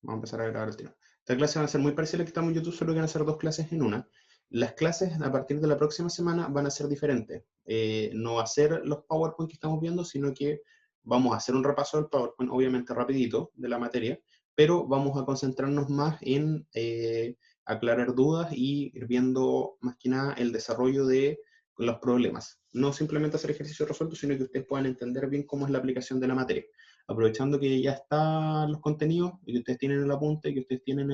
Vamos a empezar a grabar el tiro. Esta clase va a ser muy parecida a la que estamos en YouTube, solo que van a ser 2 clases en una. Las clases a partir de la próxima semana van a ser diferentes. No va a ser los PowerPoint que estamos viendo, sino que vamos a hacer un repaso del PowerPoint, obviamente rapidito, de la materia, pero vamos a concentrarnos más en aclarar dudas y ir viendo más que nada el desarrollo de los problemas. No simplemente hacer ejercicios resueltos, sino que ustedes puedan entender bien cómo es la aplicación de la materia. Aprovechando que ya están los contenidos y que ustedes tienen el apunte y que ustedes tienen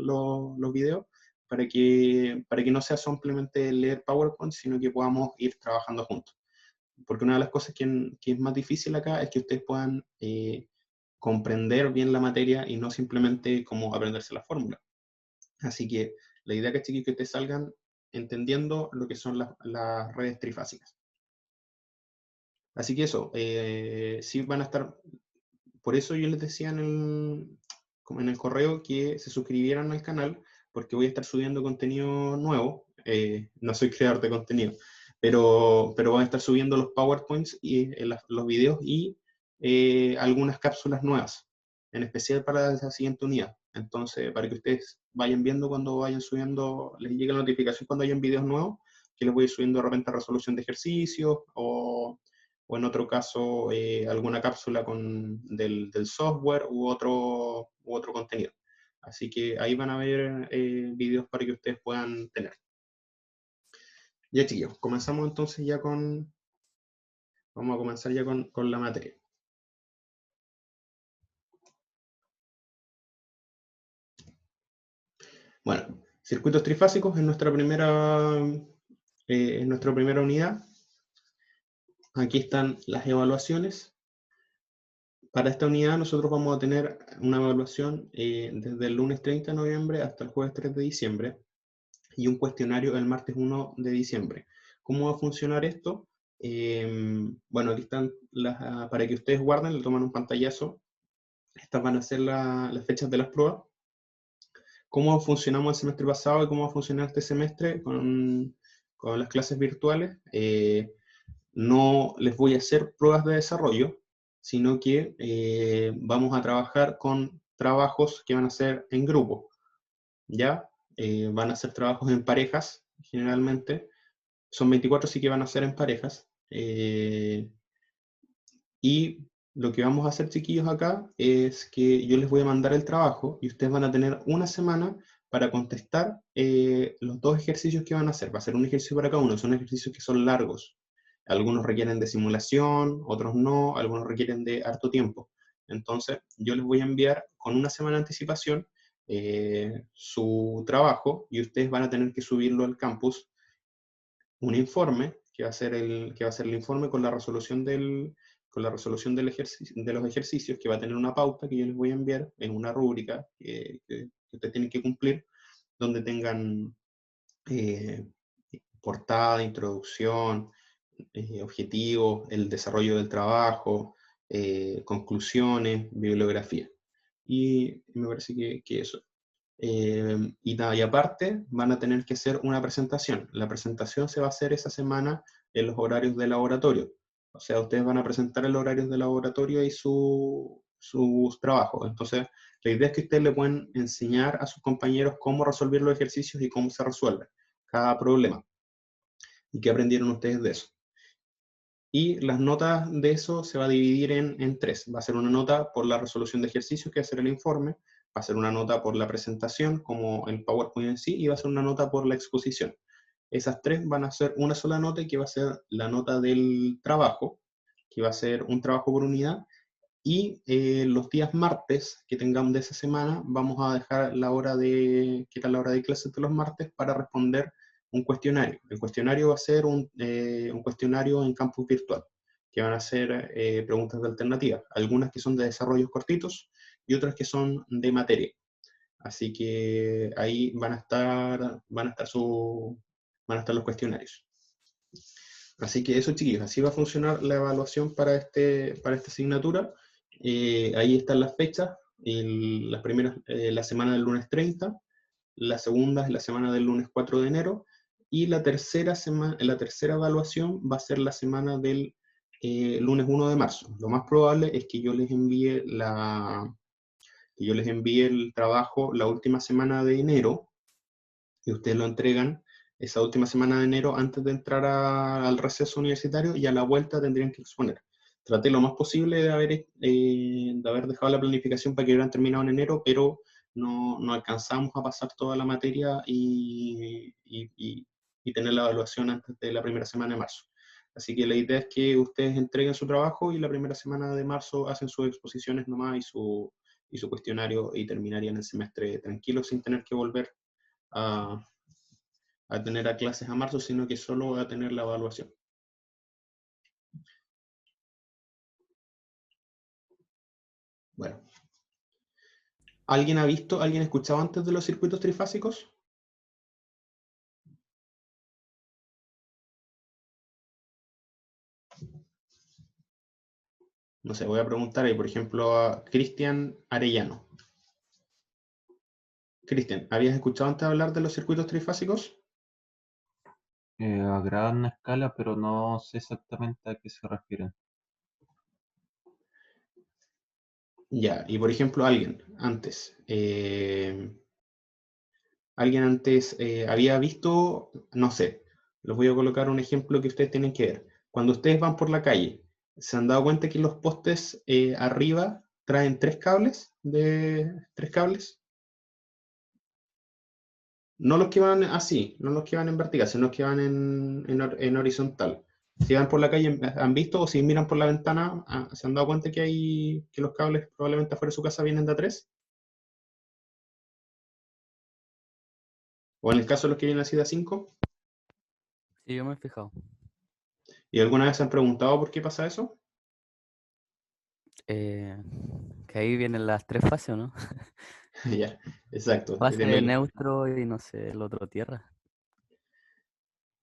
los videos, para que no sea simplemente leer PowerPoint, sino que podamos ir trabajando juntos. Porque una de las cosas que es más difícil acá es que ustedes puedan comprender bien la materia y no simplemente como aprenderse la fórmula. Así que la idea que es que ustedes salgan entendiendo lo que son las redes trifásicas. Así que eso, sí van a estar. Por eso yo les decía como en el correo que se suscribieran al canal, porque voy a estar subiendo contenido nuevo. No soy creador de contenido, pero voy a estar subiendo los PowerPoints y los videos y algunas cápsulas nuevas, en especial para la siguiente unidad. Entonces, para que ustedes vayan viendo cuando vayan subiendo, les llegue la notificación cuando hayan videos nuevos, que les voy a ir subiendo de repente resolución de ejercicios o en otro caso alguna cápsula del software u otro contenido. Así que ahí van a ver videos para que ustedes puedan tener. Ya chiquillos, comenzamos entonces ya vamos a comenzar ya con la materia. Bueno, circuitos trifásicos es nuestra primera unidad. Aquí están las evaluaciones. Para esta unidad nosotros vamos a tener una evaluación desde el lunes 30 de noviembre hasta el jueves 3 de diciembre y un cuestionario el martes 1 de diciembre. ¿Cómo va a funcionar esto? Bueno, aquí están para que ustedes guarden, le toman un pantallazo. Estas van a ser las fechas de las pruebas. ¿Cómo funcionamos el semestre pasado y cómo va a funcionar este semestre con las clases virtuales? No les voy a hacer pruebas de desarrollo, sino que vamos a trabajar con trabajos que van a ser en grupo, ¿ya? Van a ser trabajos en parejas, generalmente. Son 24, sí que van a ser en parejas. Y lo que vamos a hacer, chiquillos, acá es que yo les voy a mandar el trabajo y ustedes van a tener una semana para contestar los 2 ejercicios que van a hacer. Va a ser un ejercicio para cada uno, son ejercicios que son largos. Algunos requieren de simulación, otros no, algunos requieren de harto tiempo. Entonces, yo les voy a enviar con una semana de anticipación su trabajo y ustedes van a tener que subirlo al campus, un informe que va a ser el informe con la resolución de los ejercicios, que va a tener una pauta que yo les voy a enviar en una rúbrica que ustedes tienen que cumplir, donde tengan portada, introducción, objetivos, el desarrollo del trabajo, conclusiones, bibliografía. Y me parece que eso. Y aparte van a tener que hacer una presentación. La presentación se va a hacer esa semana en los horarios de laboratorio. O sea, ustedes van a presentar el horario de laboratorio y sus trabajos. Entonces, la idea es que ustedes le pueden enseñar a sus compañeros cómo resolver los ejercicios y cómo se resuelve cada problema. Y qué aprendieron ustedes de eso. Y las notas de eso se va a dividir en 3. Va a ser una nota por la resolución de ejercicios, que va a ser el informe, va a ser una nota por la presentación, como el PowerPoint en sí, y va a ser una nota por la exposición. Esas 3 van a ser una sola nota, que va a ser la nota del trabajo, que va a ser un trabajo por unidad, y los días martes que tengamos de esa semana, vamos a dejar que era la hora de clases de los martes, para responder un cuestionario. El cuestionario va a ser un cuestionario en campus virtual, que van a ser preguntas de alternativa, algunas que son de desarrollos cortitos y otras que son de materia. Así que ahí van a estar los cuestionarios. Así que eso, chiquillos, así va a funcionar la evaluación para esta asignatura. Ahí están las fechas. Las primeras, la semana del lunes 30, la segunda es la semana del lunes 4 de enero, y la tercera evaluación va a ser la semana del lunes 1 de marzo. Lo más probable es que yo les envíe que yo les envíe el trabajo la última semana de enero, y ustedes lo entregan esa última semana de enero antes de entrar al receso universitario, y a la vuelta tendrían que exponer. Traté lo más posible de haber dejado la planificación para que hubieran terminado en enero, pero no alcanzamos a pasar toda la materia y tener la evaluación antes de la primera semana de marzo. Así que la idea es que ustedes entreguen su trabajo y la primera semana de marzo hacen sus exposiciones nomás y su cuestionario, y terminarían el semestre tranquilos sin tener que volver a, a tener a clases a marzo, sino que solo a tener la evaluación. Bueno, ¿alguien ha escuchado antes de los circuitos trifásicos? No sé, voy a preguntar ahí, por ejemplo, a Cristian Arellano. Cristian, ¿habías escuchado antes hablar de los circuitos trifásicos? A gran escala, pero no sé exactamente a qué se refieren. Ya, y por ejemplo, alguien antes había visto, no sé, les voy a colocar un ejemplo que ustedes tienen que ver. Cuando ustedes van por la calle, ¿se han dado cuenta que los postes arriba traen tres cables? No los que van así, no los que van en vertical, sino los que van en horizontal. Si van por la calle, ¿han visto? O si miran por la ventana, ¿se han dado cuenta que los cables probablemente afuera de su casa vienen de A3? O en el caso de los que vienen así de A5. Sí, yo me he fijado. ¿Y alguna vez se han preguntado por qué pasa eso? Eh, que ahí vienen las tres fases, ¿o no? Ya, exacto. Fase neutro y no sé, el otro tierra.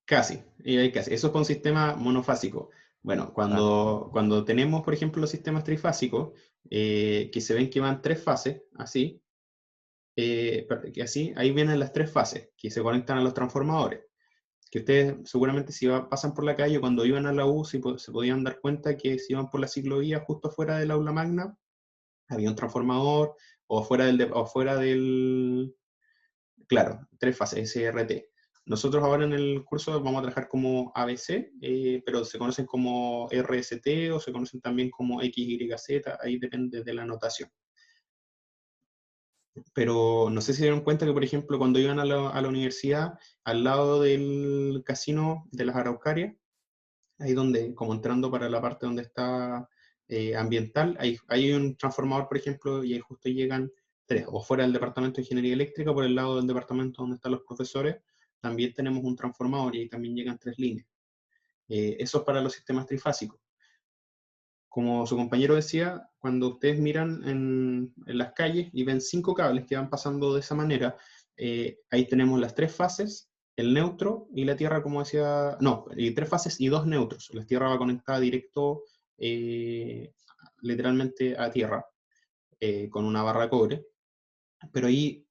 Casi, y hay casi. Eso es un sistema monofásico. Bueno, Ah, cuando tenemos, por ejemplo, los sistemas trifásicos, que se ven que van tres fases, así, que así, ahí vienen las tres fases que se conectan a los transformadores. Que ustedes seguramente si pasan por la calle cuando iban a la U, se podían dar cuenta que si iban por la ciclovía justo afuera del aula magna, había un transformador, claro, tres fases, SRT. Nosotros ahora en el curso vamos a trabajar como ABC, pero se conocen como RST o se conocen también como XYZ, ahí depende de la notación. Pero no sé si se dieron cuenta que, por ejemplo, cuando iban a la universidad, al lado del casino de las Araucarias, ahí donde, como entrando para la parte donde está ambiental, hay un transformador, por ejemplo, y ahí justo llegan tres, o fuera del departamento de ingeniería eléctrica, por el lado del departamento donde están los profesores, también tenemos un transformador y ahí también llegan tres líneas. Eso es para los sistemas trifásicos. Como su compañero decía, cuando ustedes miran en las calles y ven 5 cables que van pasando de esa manera, ahí tenemos las tres fases, el neutro y la tierra, como decía, no, y tres fases y dos neutros. La tierra va conectada directo, eh, literalmente a tierra, con una barra de cobre, pero ahí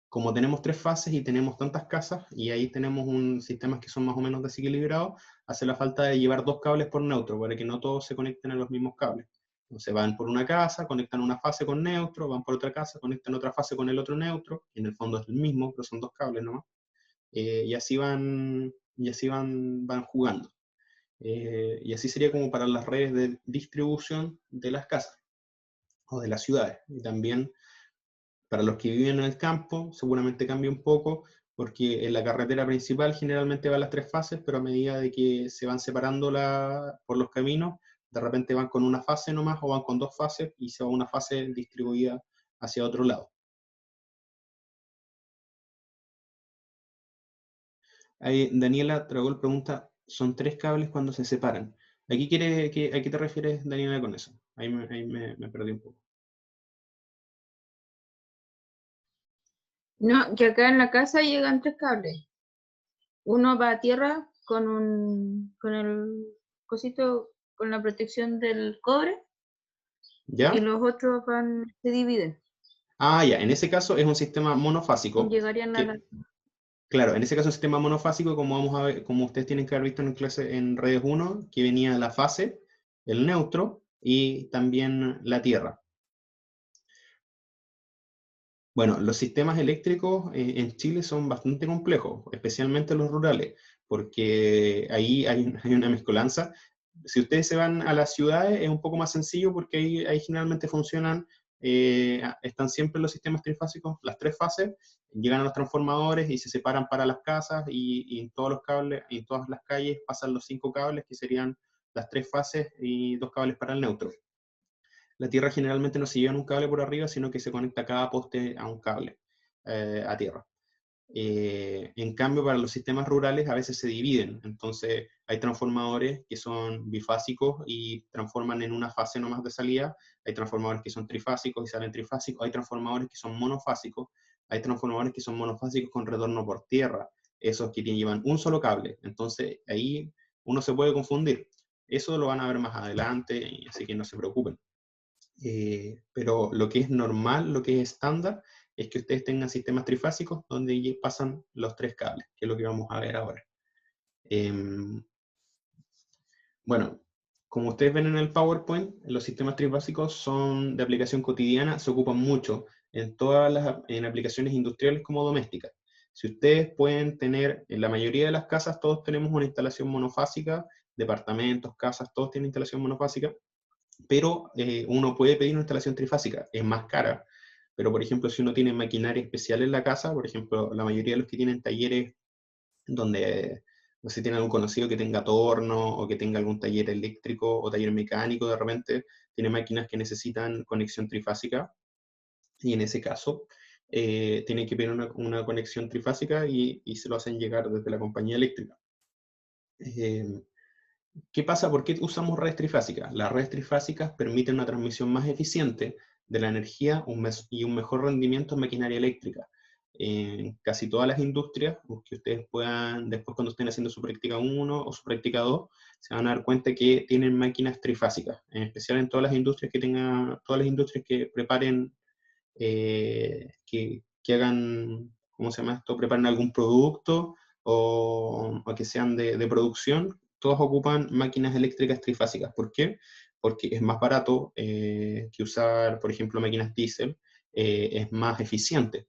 como tenemos tres fases y tenemos tantas casas, y ahí tenemos un sistemas que son más o menos desequilibrados, hace la falta de llevar dos cables por neutro, para que no todos se conecten a los mismos cables. Entonces van por una casa, conectan una fase con neutro, van por otra casa, conectan otra fase con el otro neutro, y en el fondo es el mismo, pero son dos cables nomás. Y así van jugando. Y así sería como para las redes de distribución de las casas o de las ciudades. Y también para los que viven en el campo, seguramente cambia un poco, porque en la carretera principal generalmente van las tres fases, pero a medida de que se van separando por los caminos, de repente van con una fase nomás o van con dos fases y se va una fase distribuida hacia otro lado. Ahí Daniela Tragol pregunta, ¿son tres cables cuando se separan? ¿A qué te refieres, Daniela, con eso? Ahí me perdí un poco. No, que acá en la casa llegan tres cables. Uno va a tierra con el cosito, con la protección del cobre, y ¿Ya? los otros se dividen. Ah, ya, en ese caso es un sistema monofásico. Llegarían a la... Claro, en ese caso, el sistema monofásico, como vamos a ver, como ustedes tienen que haber visto en clase en redes 1, que venía la fase, el neutro y también la tierra. Bueno, los sistemas eléctricos en Chile son bastante complejos, especialmente los rurales, porque ahí hay una mezcolanza. Si ustedes se van a las ciudades es un poco más sencillo porque ahí generalmente funcionan, están siempre los sistemas trifásicos, las tres fases, llegan a los transformadores y se separan para las casas y en todos los cables, y en todas las calles pasan los 5 cables que serían las tres fases y 2 cables para el neutro. La tierra generalmente no se lleva en un cable por arriba, sino que se conecta cada poste a un cable a tierra. En cambio, para los sistemas rurales a veces se dividen, entonces hay transformadores que son bifásicos y transforman en una fase nomás de salida, hay transformadores que son trifásicos y salen trifásicos, hay transformadores que son monofásicos, hay transformadores que son monofásicos con retorno por tierra, esos que llevan un solo cable, entonces ahí uno se puede confundir. Eso lo van a ver más adelante, así que no se preocupen. Pero lo que es normal, lo que es estándar, es que ustedes tengan sistemas trifásicos donde pasan los 3 cables, que es lo que vamos a ver ahora. Bueno, como ustedes ven en el PowerPoint, los sistemas trifásicos son de aplicación cotidiana, se ocupan mucho en todas en aplicaciones industriales como domésticas. Si ustedes pueden tener, en la mayoría de las casas todos tenemos una instalación monofásica, departamentos, casas, todos tienen instalación monofásica, pero uno puede pedir una instalación trifásica, es más cara, pero por ejemplo si uno tiene maquinaria especial en la casa, por ejemplo la mayoría de los que tienen talleres donde no sé si tiene algún conocido que tenga torno o que tenga algún taller eléctrico o taller mecánico, de repente tiene máquinas que necesitan conexión trifásica y en ese caso tienen que pedir una conexión trifásica y se lo hacen llegar desde la compañía eléctrica. ¿Qué pasa? ¿Por qué usamos redes trifásicas? Las redes trifásicas permiten una transmisión más eficiente de la energía y un mejor rendimiento en maquinaria eléctrica. En casi todas las industrias, que ustedes puedan, después cuando estén haciendo su práctica 1 o su práctica 2, se van a dar cuenta que tienen máquinas trifásicas, en especial en todas las industrias todas las industrias que preparen, que hagan, ¿cómo se llama esto? Preparen algún producto o que sean de producción, todos ocupan máquinas eléctricas trifásicas. ¿Por qué? Porque es más barato que usar, por ejemplo, máquinas diésel, es más eficiente.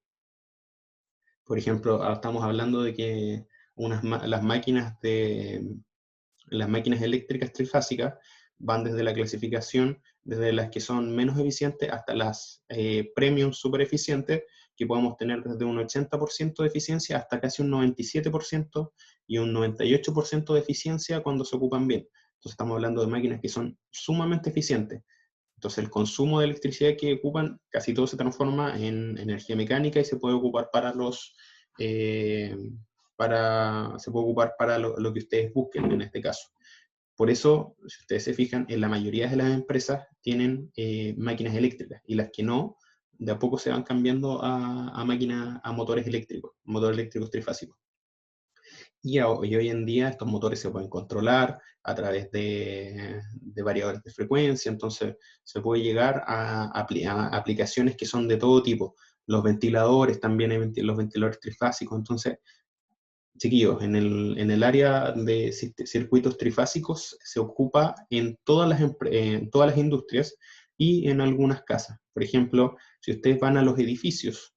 Por ejemplo, estamos hablando de que las máquinas eléctricas trifásicas van desde la clasificación, desde las que son menos eficientes hasta las premium super eficientes, que podemos tener desde un 80% de eficiencia hasta casi un 97% y un 98% de eficiencia cuando se ocupan bien. Entonces estamos hablando de máquinas que son sumamente eficientes. Entonces el consumo de electricidad que ocupan, casi todo se transforma en energía mecánica y se puede ocupar para se puede ocupar para lo que ustedes busquen en este caso. Por eso, si ustedes se fijan, en la mayoría de las empresas tienen máquinas eléctricas y las que no, de a poco se van cambiando a motores eléctricos trifásicos. Y hoy en día estos motores se pueden controlar a través de variadores de frecuencia, entonces se puede llegar a aplicaciones que son de todo tipo. Los ventiladores, también hay los ventiladores trifásicos, entonces chiquillos, en el área de circuitos trifásicos se ocupa en en todas las industrias y en algunas casas. Por ejemplo, si ustedes van a los edificios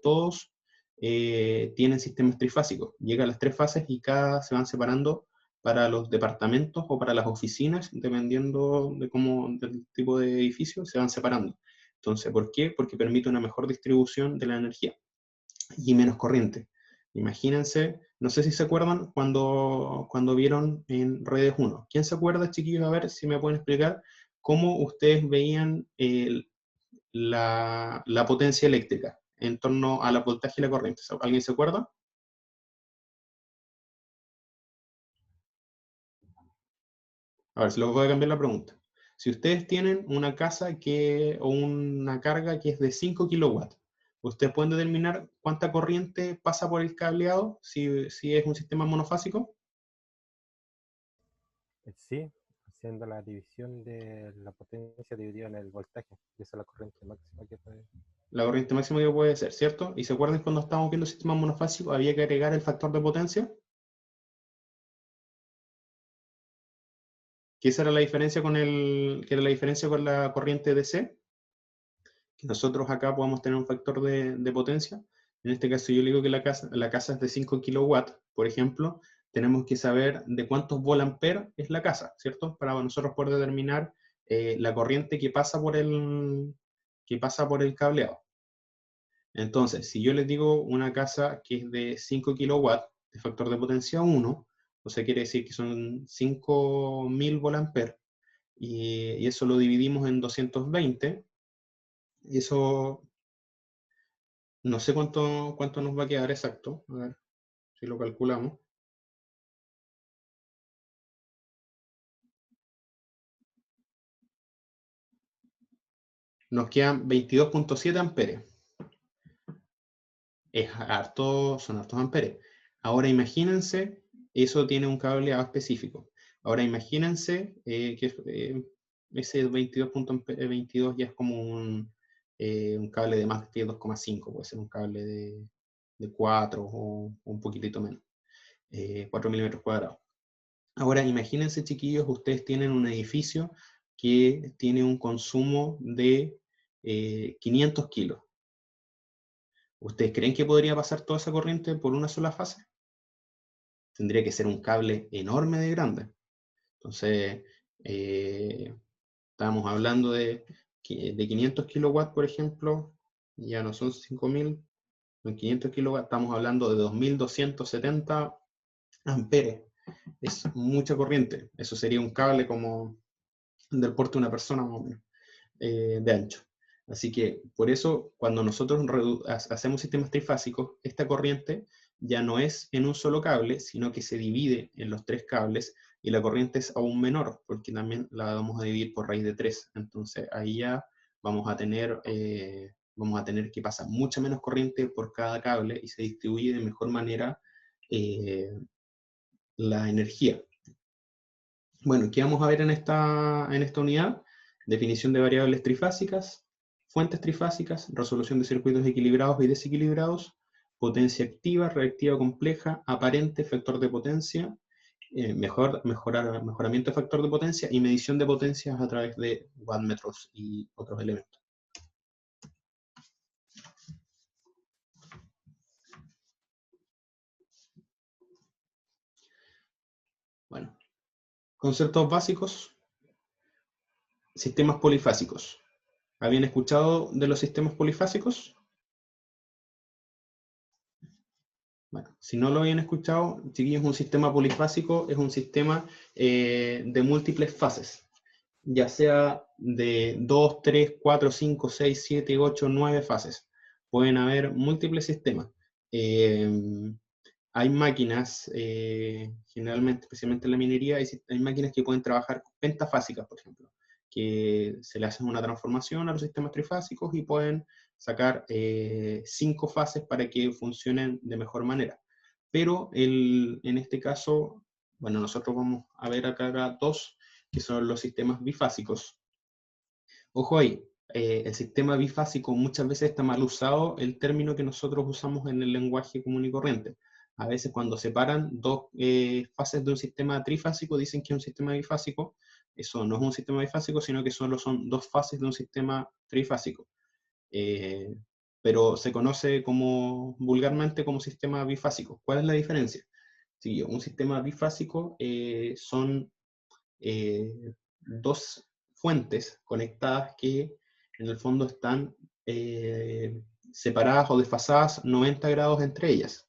todos tienen sistemas trifásicos. Llegan las 3 fases y cada se van separando para los departamentos o para las oficinas, dependiendo del tipo de edificio, se van separando. Entonces, ¿por qué? Porque permite una mejor distribución de la energía y menos corriente. Imagínense, no sé si se acuerdan cuando vieron en Redes 1. ¿Quién se acuerda, chiquillos? A ver si me pueden explicar cómo ustedes veían la potencia eléctrica en torno a la voltaje y la corriente. ¿Alguien se acuerda? A ver, se les voy a cambiar la pregunta. Si ustedes tienen una casa o una carga que es de 5 kilowatts, ¿ustedes pueden determinar cuánta corriente pasa por el cableado si es un sistema monofásico? Sí, haciendo la división de la potencia dividida en el voltaje, y esa es la corriente máxima que puede. La corriente máxima que puede ser, ¿cierto? ¿Y se acuerdan cuando estábamos viendo sistemas monofásicos había que agregar el factor de potencia? Que esa era la diferencia que era la diferencia con la corriente DC. que nosotros acá podamos tener un factor de potencia. En este caso yo le digo que la casa es de 5 kilowatts, por ejemplo, tenemos que saber de cuántos volt-ampere es la casa, ¿cierto? Para nosotros poder determinar la corriente que pasa por el cableado. Entonces, si yo les digo una casa que es de 5 kilowatts, de factor de potencia 1, o sea, quiere decir que son 5000 volt-ampere, y eso lo dividimos en 220, y eso no sé cuánto nos va a quedar exacto, a ver si lo calculamos. Nos quedan 22.7 amperes. Son hartos amperes. Ahora imagínense, eso tiene un cableado específico. Ahora imagínense que ese 22 ya es como un cable de más de 2,5, puede ser un cable de 4 o un poquitito menos, 4 milímetros cuadrados. Ahora imagínense, chiquillos, ustedes tienen un edificio que tiene un consumo de 500 kilos. ¿Ustedes creen que podría pasar toda esa corriente por una sola fase? Tendría que ser un cable enorme de grande. Entonces, estamos hablando de 500 kilowatts, por ejemplo, ya no son 5000, son 500 kilowatts, estamos hablando de 2270 amperes. Es mucha corriente. Eso sería un cable como del porte de una persona más o menos, de ancho. Así que por eso cuando nosotros hacemos sistemas trifásicos, esta corriente ya no es en un solo cable, sino que se divide en los 3 cables, y la corriente es aún menor, porque también la vamos a dividir por raíz de 3. Entonces ahí ya vamos a tener que pasar mucha menos corriente por cada cable y se distribuye de mejor manera la energía. Bueno, ¿qué vamos a ver en esta unidad? Definición de variables trifásicas, fuentes trifásicas, resolución de circuitos equilibrados y desequilibrados, potencia activa, reactiva compleja, aparente, factor de potencia, mejoramiento de factor de potencia y medición de potencias a través de wattmetros y otros elementos. Bueno, conceptos básicos, sistemas polifásicos. ¿Habían escuchado de los sistemas polifásicos? Bueno, si no lo habían escuchado, chiquillos, un sistema polifásico es un sistema de múltiples fases, ya sea de 2, 3, 4, 5, 6, 7, 8, 9 fases. Pueden haber múltiples sistemas. Hay máquinas, generalmente, especialmente en la minería, hay máquinas que pueden trabajar pentafásicas, por ejemplo, que se le hacen una transformación a los sistemas trifásicos y pueden sacar 5 fases para que funcionen de mejor manera. Pero en este caso, bueno, nosotros vamos a ver acá 2, que son los sistemas bifásicos. Ojo ahí, el sistema bifásico muchas veces está mal usado el término que nosotros usamos en el lenguaje común y corriente. A veces cuando separan 2 fases de un sistema trifásico dicen que es un sistema bifásico. Eso no es un sistema bifásico, sino que solo son 2 fases de un sistema trifásico. Pero se conoce vulgarmente como sistema bifásico. ¿Cuál es la diferencia? Sí, un sistema bifásico son 2 fuentes conectadas que en el fondo están separadas o desfasadas 90 grados entre ellas.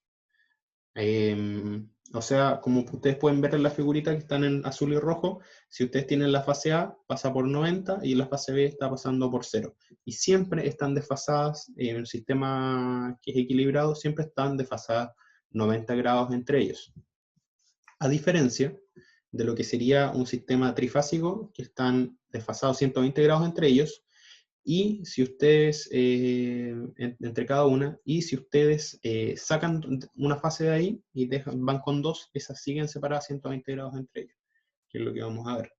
O sea, como ustedes pueden ver en la figurita que están en azul y rojo, si ustedes tienen la fase A, pasa por 90 y la fase B está pasando por 0. Y siempre están desfasadas, en un sistema que es equilibrado, siempre están desfasadas 90 grados entre ellos. A diferencia de lo que sería un sistema trifásico, que están desfasados 120 grados entre ellos, y si ustedes, entre cada una, y si ustedes sacan una fase de ahí y van con 2, esas siguen separadas 120 grados entre ellos, que es lo que vamos a ver.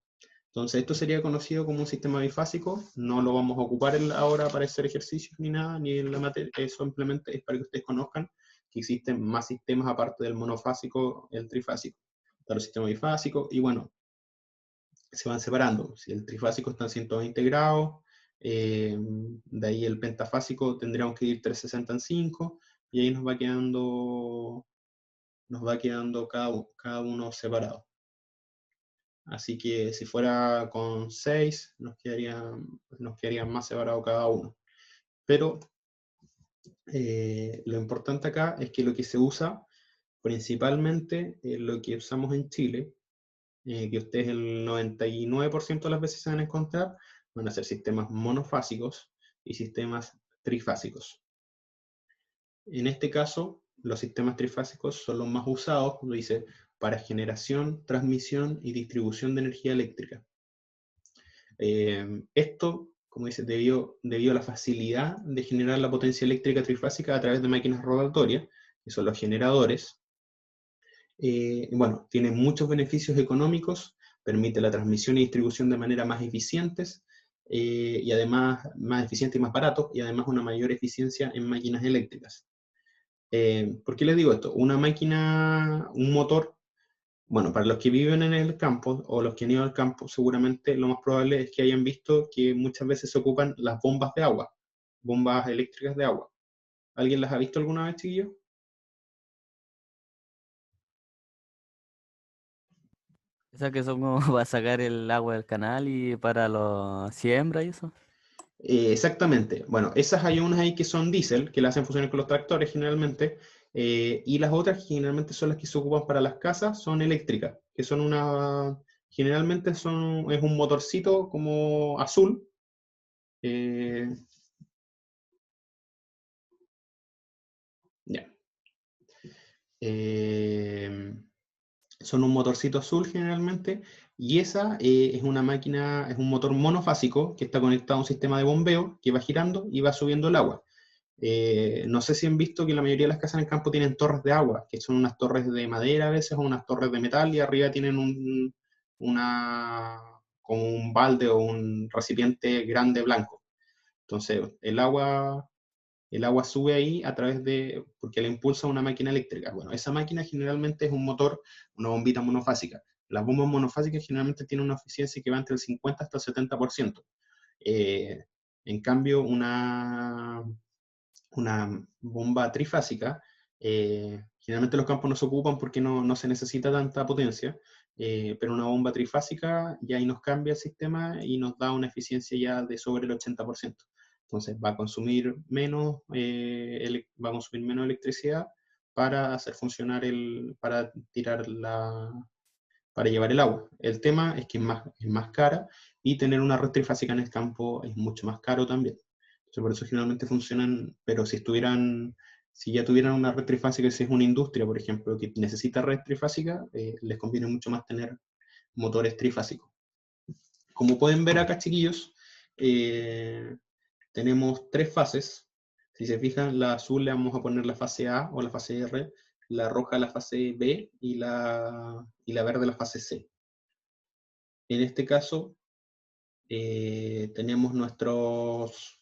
Entonces esto sería conocido como un sistema bifásico, no lo vamos a ocupar ahora para hacer ejercicios ni nada, ni en la materia, simplemente es para que ustedes conozcan que existen más sistemas aparte del monofásico, el trifásico. Está el sistema bifásico, y bueno, se van separando. Si el trifásico está en 120 grados, De ahí el pentafásico tendríamos que ir 360 en 5, y ahí nos va quedando cada uno separado. Así que si fuera con 6, nos quedarían más separados cada uno. Pero lo importante acá es que lo que se usa principalmente, lo que usamos en Chile, que ustedes el 99% de las veces se van a encontrar, van a ser sistemas monofásicos y sistemas trifásicos. En este caso, los sistemas trifásicos son los más usados, como dice, para generación, transmisión y distribución de energía eléctrica. Esto, como dice, debido a la facilidad de generar la potencia eléctrica trifásica a través de máquinas rotatorias, que son los generadores. Bueno, tiene muchos beneficios económicos, permite la transmisión y distribución de manera más eficientes, y además más eficiente y más barato, y además una mayor eficiencia en máquinas eléctricas. ¿Por qué les digo esto? Una máquina, un motor, bueno, para los que viven en el campo o los que han ido al campo, seguramente lo más probable es que hayan visto que muchas veces se ocupan las bombas de agua, bombas eléctricas de agua. ¿Alguien las ha visto alguna vez, chiquillos? Esas que son como para sacar el agua del canal y para la siembra y eso. Exactamente. Bueno, esas hay unas ahí que son diésel, que las hacen funcionar con los tractores generalmente, y las otras que generalmente son las que se ocupan para las casas, son eléctricas, que son generalmente es un motorcito como azul. Ya. Son un motorcito azul generalmente, y esa es una máquina, es un motor monofásico que está conectado a un sistema de bombeo que va girando y va subiendo el agua. No sé si han visto que la mayoría de las casas en el campo tienen torres de agua, que son unas torres de madera a veces, o unas torres de metal, y arriba tienen como un balde o un recipiente grande blanco. Entonces, el agua sube ahí porque le impulsa una máquina eléctrica. Bueno, esa máquina generalmente es un motor, una bombita monofásica. Las bombas monofásicas generalmente tienen una eficiencia que va entre el 50 hasta el 70%. En cambio, una bomba trifásica, generalmente los campos no se ocupan porque no se necesita tanta potencia, pero una bomba trifásica ya ahí nos cambia el sistema y nos da una eficiencia ya de sobre el 80%. Entonces va a consumir menos electricidad para hacer funcionar para llevar el agua. El tema es que es más cara, y tener una red trifásica en el campo es mucho más caro también. Entonces, por eso generalmente funcionan, pero si ya tuvieran una red trifásica, si es una industria, por ejemplo, que necesita red trifásica, les conviene mucho más tener motores trifásicos. Como pueden ver acá, chiquillos, tenemos 3 fases. Si se fijan, la azul le vamos a poner la fase A o la fase R, la roja la fase B y la verde la fase C. En este caso, tenemos nuestras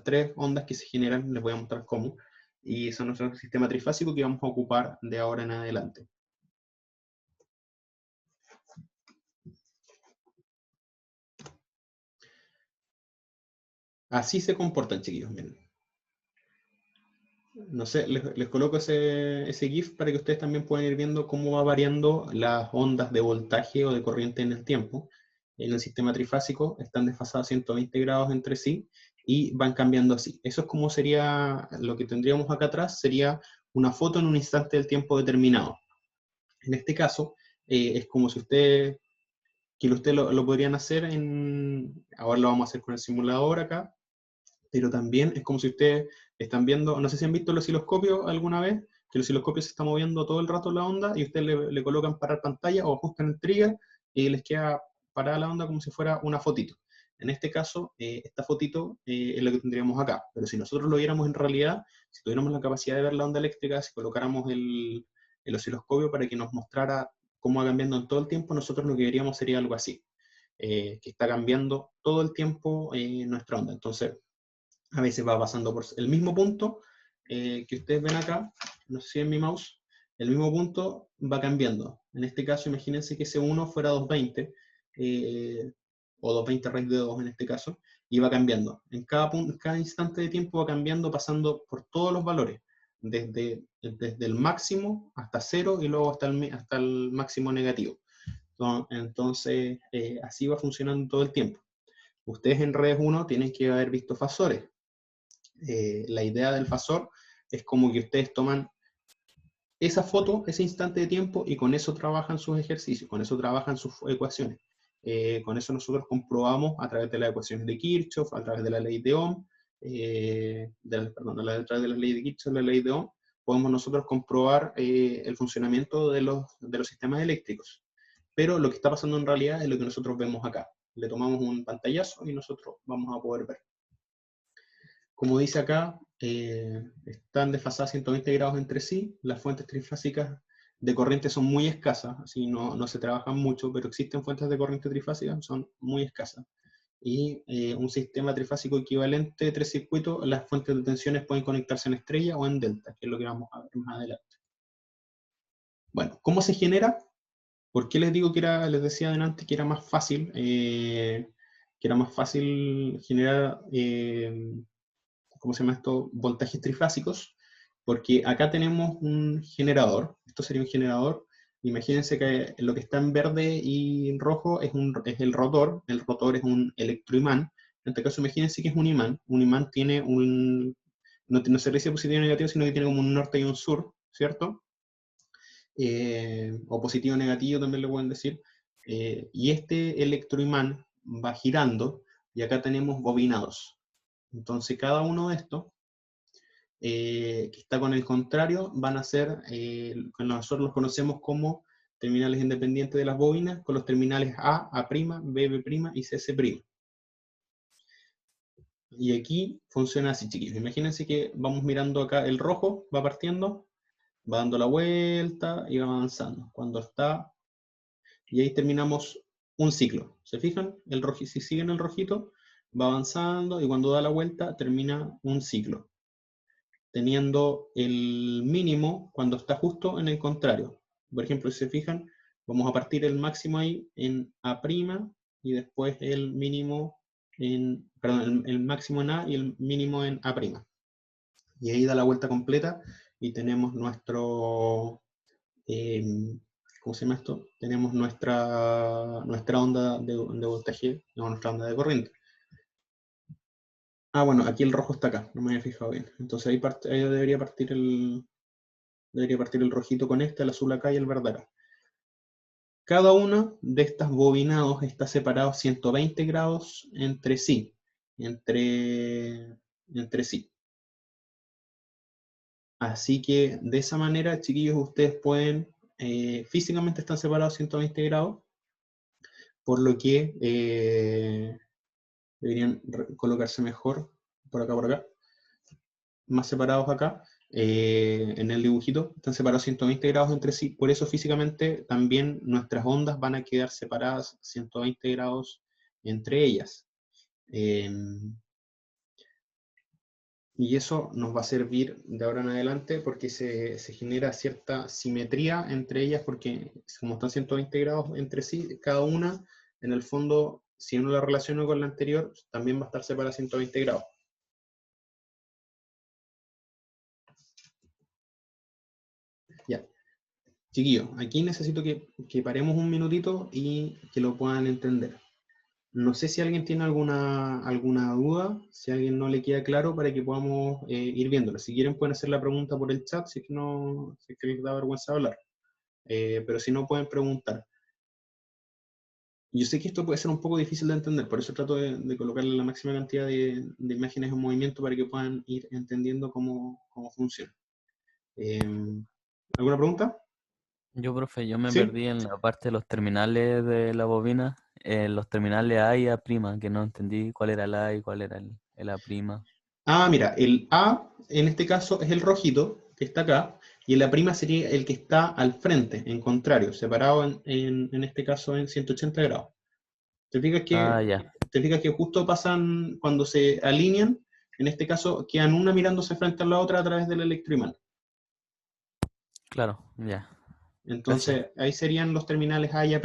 3 ondas que se generan, les voy a mostrar cómo, y son nuestro sistema trifásico que vamos a ocupar de ahora en adelante. Así se comportan, chiquillos, miren. No sé, les coloco ese GIF para que ustedes también puedan ir viendo cómo va variando las ondas de voltaje o de corriente en el tiempo. En el sistema trifásico están desfasadas 120 grados entre sí y van cambiando así. Eso es como sería, lo que tendríamos acá atrás, sería una foto en un instante del tiempo determinado. En este caso, es como si ustedes lo podrían hacer ahora lo vamos a hacer con el simulador acá, pero también es como si ustedes están viendo, no sé si han visto el osciloscopio alguna vez, que el osciloscopio se está moviendo todo el rato la onda, y ustedes le colocan parar pantalla o ajustan el trigger y les queda parada la onda como si fuera una fotito. En este caso, esta fotito es lo que tendríamos acá, pero si nosotros lo viéramos en realidad, si tuviéramos la capacidad de ver la onda eléctrica, si colocáramos el osciloscopio para que nos mostrara cómo va cambiando en todo el tiempo, nosotros lo que veríamos sería algo así, que está cambiando todo el tiempo nuestra onda. Entonces, a veces va pasando por el mismo punto que ustedes ven acá, no sé si en mi mouse, el mismo punto va cambiando. En este caso, imagínense que ese 1 fuera 220, o 220 raíz de 2 en este caso, y va cambiando. En cada instante de tiempo va cambiando, pasando por todos los valores, desde el máximo hasta 0 y luego hasta el máximo negativo. Entonces, así va funcionando todo el tiempo. Ustedes en redes 1 tienen que haber visto fasores. La idea del fasor es como que ustedes toman esa foto, ese instante de tiempo, y con eso trabajan sus ejercicios, con eso trabajan sus ecuaciones. Con eso nosotros comprobamos a través de las ecuaciones de Kirchhoff, a través de la ley de Ohm, a través de la ley de Kirchhoff, la ley de Ohm, podemos nosotros comprobar el funcionamiento de los sistemas eléctricos. Pero lo que está pasando en realidad es lo que nosotros vemos acá. Le tomamos un pantallazo y nosotros vamos a poder ver. Como dice acá, están desfasadas 120 grados entre sí. Las fuentes trifásicas de corriente son muy escasas, así no se trabajan mucho, pero existen fuentes de corriente trifásica, son muy escasas. Y un sistema trifásico equivalente de 3 circuitos, las fuentes de tensiones pueden conectarse en estrella o en delta, que es lo que vamos a ver más adelante. Bueno, ¿cómo se genera? ¿Por qué les digo que les decía adelante que era más fácil, generar, ¿cómo se llama esto? Voltajes trifásicos? Porque acá tenemos un generador. Esto sería un generador. Imagínense que lo que está en verde y en rojo es el rotor. El rotor es un electroimán. En este caso, imagínense que es un imán. Un imán tiene no se dice positivo y negativo, sino que tiene como un norte y un sur, ¿cierto? O positivo o negativo también le pueden decir. Y este electroimán va girando, y acá tenemos bobinados. Entonces cada uno de estos, que está con el contrario, van a ser, nosotros los conocemos como terminales independientes de las bobinas, con los terminales A, A', B, B' y CS'. Y aquí funciona así, chiquillos. Imagínense que vamos mirando acá, el rojo va partiendo, va dando la vuelta y va avanzando. Cuando está, y ahí terminamos un ciclo. ¿Se fijan? Si siguen el rojito, va avanzando, y cuando da la vuelta termina un ciclo, teniendo el mínimo cuando está justo en el contrario. Por ejemplo, si se fijan, vamos a partir el máximo ahí en A', y después el mínimo el máximo en A y el mínimo en A'. Y ahí da la vuelta completa y tenemos nuestro, ¿cómo se llama esto? Tenemos nuestra onda de voltaje, no, nuestra onda de corriente. Ah, bueno, aquí el rojo está acá, no me había fijado bien. Entonces ahí debería partir el rojito con el azul acá y el verde acá. Cada uno de estas bobinados está separado 120 grados entre sí. Entre sí. Así que de esa manera, chiquillos, ustedes pueden, físicamente están separados 120 grados, por lo que deberían colocarse mejor por acá, más separados acá, en el dibujito, están separados 120 grados entre sí. Por eso físicamente también nuestras ondas van a quedar separadas 120 grados entre ellas. Y eso nos va a servir de ahora en adelante, porque se genera cierta simetría entre ellas, porque como están 120 grados entre sí, cada una, en el fondo, si uno la relaciona con la anterior, también va a estar separada a 120 grados. Ya. Chiquillos, aquí necesito que paremos un minutito y que lo puedan entender. No sé si alguien tiene alguna duda, si a alguien no le queda claro, para que podamos ir viéndolo. Si quieren pueden hacer la pregunta por el chat, si es que les da vergüenza hablar. Pero si no, pueden preguntar. Yo sé que esto puede ser un poco difícil de entender, por eso trato de colocarle la máxima cantidad de imágenes en movimiento para que puedan ir entendiendo cómo funciona. ¿Alguna pregunta? Yo, profe, yo me ¿Sí? perdí en la parte de los terminales de la bobina, los terminales A y A', que no entendí cuál era el A y cuál era el A'. Ah, mira, el A en este caso es el rojito que está acá, y el A' sería el que está al frente, en contrario, separado en este caso en 180 grados. ¿Te fijas Ah, ya, que justo pasan cuando se alinean? En este caso quedan una mirándose frente a la otra a través del electroimán. claro, ya. Entonces ahí serían los terminales A y A'.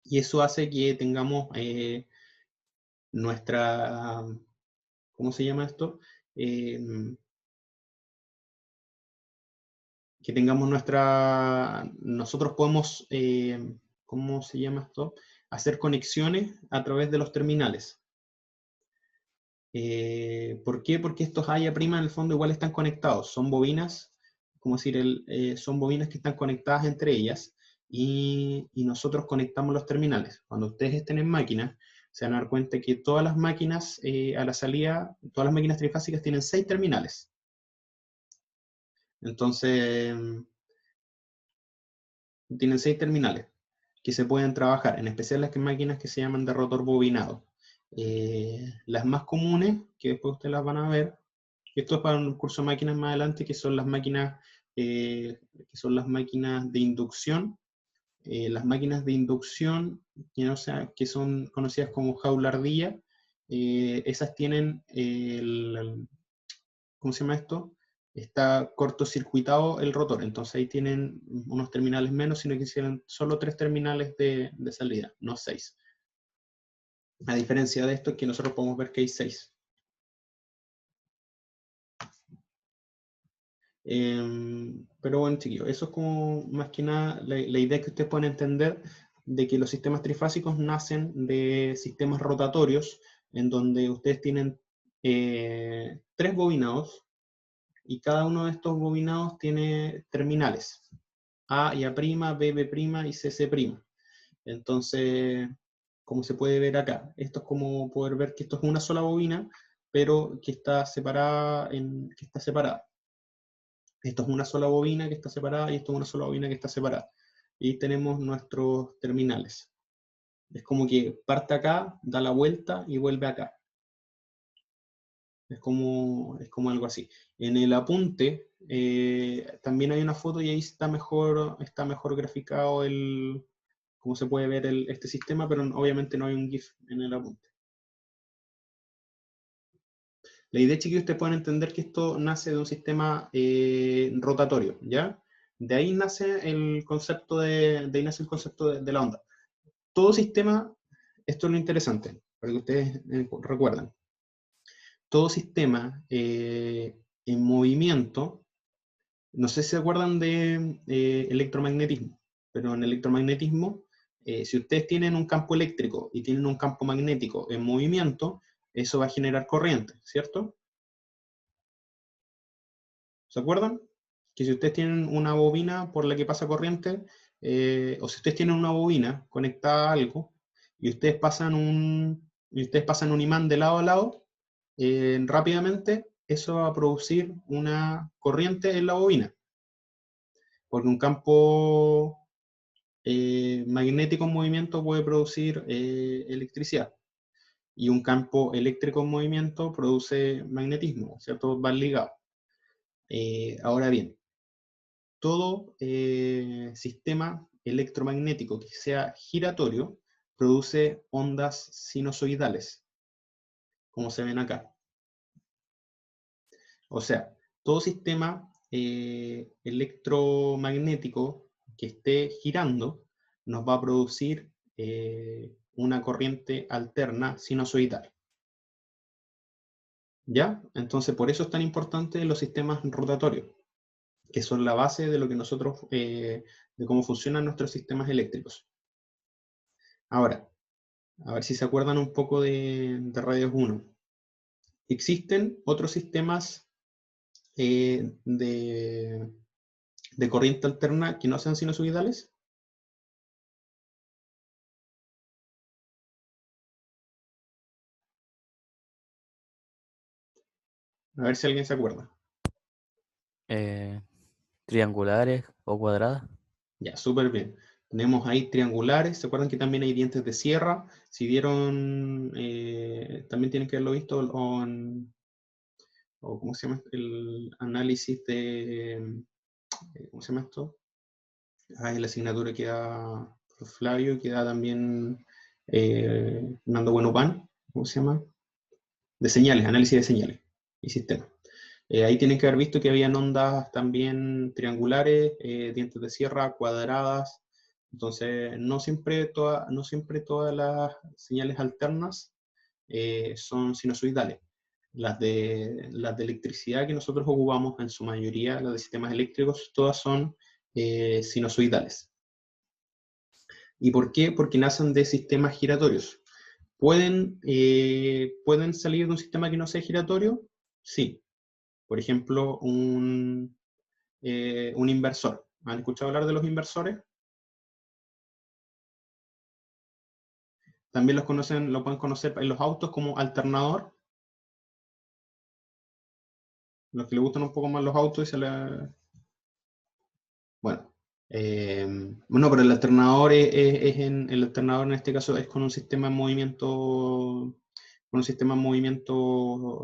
Y eso hace que tengamos nuestra, ¿cómo se llama esto? Que tengamos nosotros podemos, ¿cómo se llama esto? Hacer conexiones a través de los terminales. ¿Por qué? Porque estos AIA prima en el fondo igual están conectados, son bobinas, como decir, son bobinas que están conectadas entre ellas y nosotros conectamos los terminales. Cuando ustedes estén en máquinas, se van a dar cuenta que todas las máquinas a la salida, todas las máquinas trifásicas tienen 6 terminales. Entonces, tienen 6 terminales que se pueden trabajar, en especial las máquinas que se llaman de rotor bobinado. Las más comunes, que después ustedes las van a ver, esto es para un curso de máquinas más adelante, que son las máquinas de inducción. Las máquinas de inducción, que son conocidas como jaula ardilla, esas tienen ¿cómo se llama esto? Está cortocircuitado el rotor, entonces ahí tienen unos terminales menos, sino que hicieron solo 3 terminales de salida, no 6. A diferencia de esto es que nosotros podemos ver que hay 6. Pero bueno, chiquillos, eso es como más que nada la idea que ustedes pueden entender de que los sistemas trifásicos nacen de sistemas rotatorios, en donde ustedes tienen 3 bobinados, y cada uno de estos bobinados tiene terminales, A y A', B, B' y CC'. Entonces, como se puede ver acá, esto es como poder ver que esto es una sola bobina, pero que está separada. Esto es una sola bobina que está separada y esto es una sola bobina que está separada. Y tenemos nuestros terminales. Es como que parte acá, da la vuelta y vuelve acá. Es como algo así. En el apunte también hay una foto y ahí está mejor graficado cómo se puede ver este sistema, pero obviamente no hay un GIF en el apunte. La idea, chiquillos, ustedes pueden entender que esto nace de un sistema rotatorio, ¿ya? De ahí nace el concepto de la onda. Todo sistema, esto es lo interesante, para que ustedes recuerden. Todo sistema en movimiento, no sé si se acuerdan de electromagnetismo, pero en electromagnetismo, si ustedes tienen un campo eléctrico y tienen un campo magnético en movimiento, eso va a generar corriente, ¿cierto? ¿Se acuerdan? Que si ustedes tienen una bobina por la que pasa corriente, o si ustedes tienen una bobina conectada a algo, y ustedes pasan un imán de lado a lado, rápidamente eso va a producir una corriente en la bobina. Porque un campo magnético en movimiento puede producir electricidad. Y un campo eléctrico en movimiento produce magnetismo, ¿cierto? Van ligados. Ahora bien, todo sistema electromagnético que sea giratorio produce ondas sinusoidales, como se ven acá. O sea, todo sistema electromagnético que esté girando nos va a producir una corriente alterna sinusoidal. ¿Ya? Entonces, por eso es tan importante los sistemas rotatorios, que son la base de lo que nosotros, de cómo funcionan nuestros sistemas eléctricos. Ahora, a ver si se acuerdan un poco de Radios 1. Existen otros sistemas de corriente alterna que no sean sinusoidales. A ver si alguien se acuerda. Triangulares o cuadradas. Ya, súper bien. Tenemos ahí triangulares. ¿Se acuerdan que también hay dientes de sierra? Si vieron, también tienen que haberlo visto o ¿cómo se llama? El análisis de, ¿cómo se llama esto? En la asignatura que da Flavio, que da también Nando Buenopan, ¿cómo se llama? De señales, análisis de señales y sistemas. Ahí tienen que haber visto que habían ondas también triangulares, dientes de sierra, cuadradas. Entonces, no siempre todas las señales alternas son sinusoidales. Las de electricidad que nosotros ocupamos, en su mayoría, las de sistemas eléctricos, todas son sinusoidales. ¿Y por qué? Porque nacen de sistemas giratorios. ¿Pueden salir de un sistema que no sea giratorio? Sí. Por ejemplo, un inversor. ¿Han escuchado hablar de los inversores? También lo pueden conocer en los autos como alternador. Los que les gustan un poco más los autos y se les... Bueno, pero el alternador el alternador en este caso es con un sistema en movimiento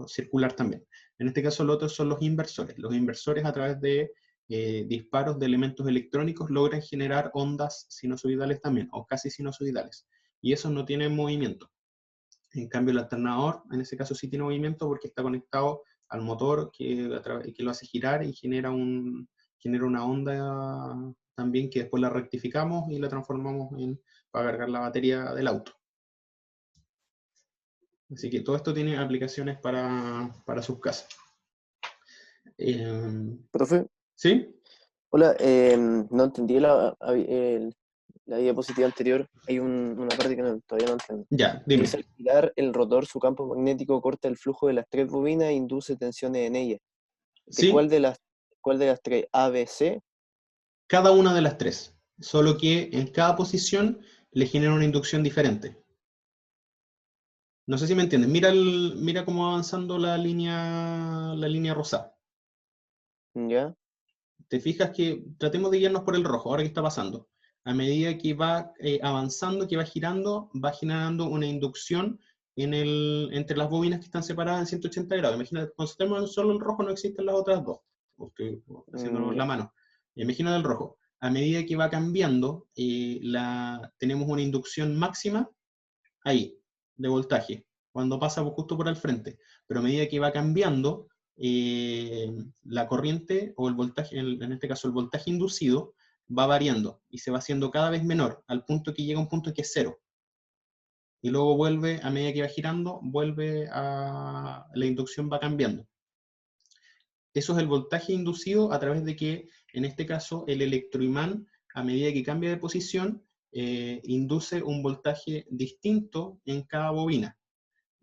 circular también. En este caso, los otros son los inversores. Los inversores, a través de disparos de elementos electrónicos, logran generar ondas sinusoidales también, o casi sinusoidales. Y eso no tiene movimiento. En cambio, el alternador, en ese caso, sí tiene movimiento porque está conectado al motor que lo hace girar y genera una onda también que después la rectificamos y la transformamos para cargar la batería del auto. Así que todo esto tiene aplicaciones para sus casas. Profe, ¿Sí? hola, no entendí la diapositiva anterior. Hay una parte que todavía no entiendo. Ya, dime. Dice, al girar el rotor, su campo magnético corta el flujo de las 3 bobinas e induce tensiones en ellas. ¿Sí? ¿Cuál de las 3? ¿A, B, C? Cada una de las 3. Solo que en cada posición le genera una inducción diferente. No sé si me entienden. Mira cómo va avanzando la línea rosada. ¿Ya? Te fijas que tratemos de guiarnos por el rojo, ahora que está pasando. A medida que va avanzando, que va girando, va generando una inducción entre las bobinas que están separadas en 180 grados. Imagínate, concentremos en solo el rojo, no existen las otras dos. Estoy haciéndonos la mano. Imagina el rojo. A medida que va cambiando, tenemos una inducción máxima ahí, de voltaje, cuando pasa justo por el frente. Pero a medida que va cambiando, la corriente o el voltaje, en este caso el voltaje inducido, va variando y se va haciendo cada vez menor, al punto que llega a un punto que es 0. Y luego vuelve, a medida que va girando, la inducción va cambiando. Eso es el voltaje inducido a través de que, en este caso, el electroimán, a medida que cambia de posición, induce un voltaje distinto en cada bobina.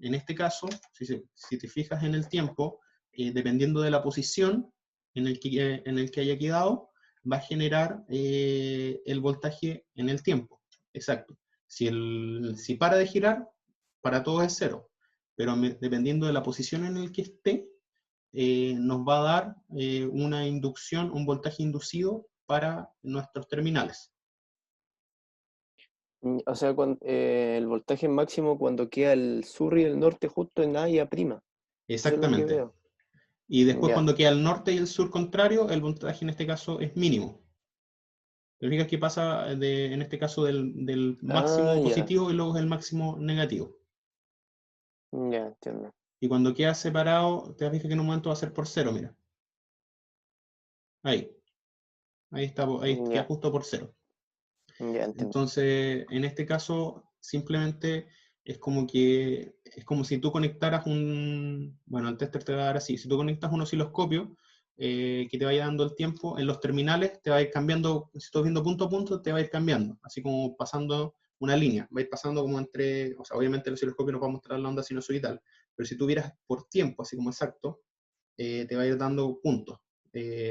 En este caso, si te fijas en el tiempo, dependiendo de la posición en el que haya quedado, va a generar el voltaje en el tiempo. Exacto. Si para de girar, para todo es 0. Pero dependiendo de la posición en la que esté, nos va a dar una inducción, un voltaje inducido para nuestros terminales. O sea, el voltaje máximo cuando queda el sur y el norte justo en A y A'. Exactamente. Eso es lo que veo. Y después, Ya. cuando queda el norte y el sur contrario, el voltaje en este caso es mínimo. Lo único que pasa en este caso del máximo ya. positivo y luego es el máximo negativo. Ya, entiendo. Y cuando queda separado, te fijas que en un momento va a ser por 0, mira. Ahí está, ahí queda justo por 0. Ya, entiendo. Entonces, en este caso, simplemente es como si tú conectaras bueno, el tester te va a dar así, si tú conectas un osciloscopio que te vaya dando el tiempo, en los terminales te va a ir cambiando, si estás viendo punto a punto, te va a ir cambiando, así como pasando una línea, va a ir pasando como o sea, obviamente el osciloscopio nos va a mostrar la onda sinusoidal, pero si tú vieras por tiempo, así como exacto, te va a ir dando puntos.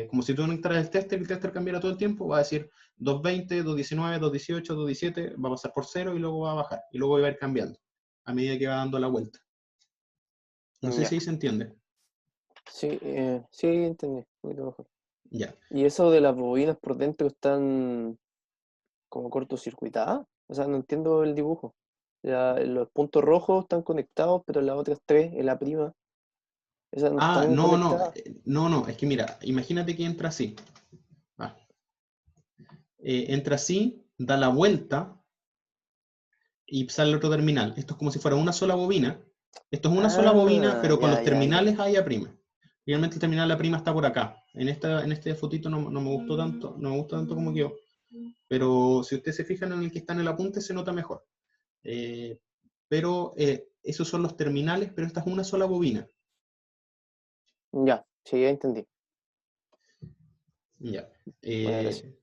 Como si tú conectaras el tester cambiara todo el tiempo, va a decir 220, 219, 218, 217, va a pasar por 0 y luego va a bajar, y luego va a ir cambiando, a medida que va dando la vuelta. No sé si ahí se entiende. Sí, sí, entendí, un poquito mejor. Ya. ¿Y eso de las bobinas por dentro están como cortocircuitadas? O sea, no entiendo el dibujo. Los puntos rojos están conectados, pero las otras 3, en la prima, esas no están conectadas. No, es que mira, imagínate que entra así. Entra así, da la vuelta y sale el otro terminal. Esto es como si fuera una sola bobina. Esto es una sola bobina, pero con los terminales A y A'. Realmente el terminal A' está por acá. En este fotito no me gustó tanto, no me gusta tanto como quedó. Pero si ustedes se fijan en el que está en el apunte, se nota mejor. Pero esos son los terminales, pero esta es una sola bobina. Ya, sí, ya entendí. Ya. Bueno, gracias.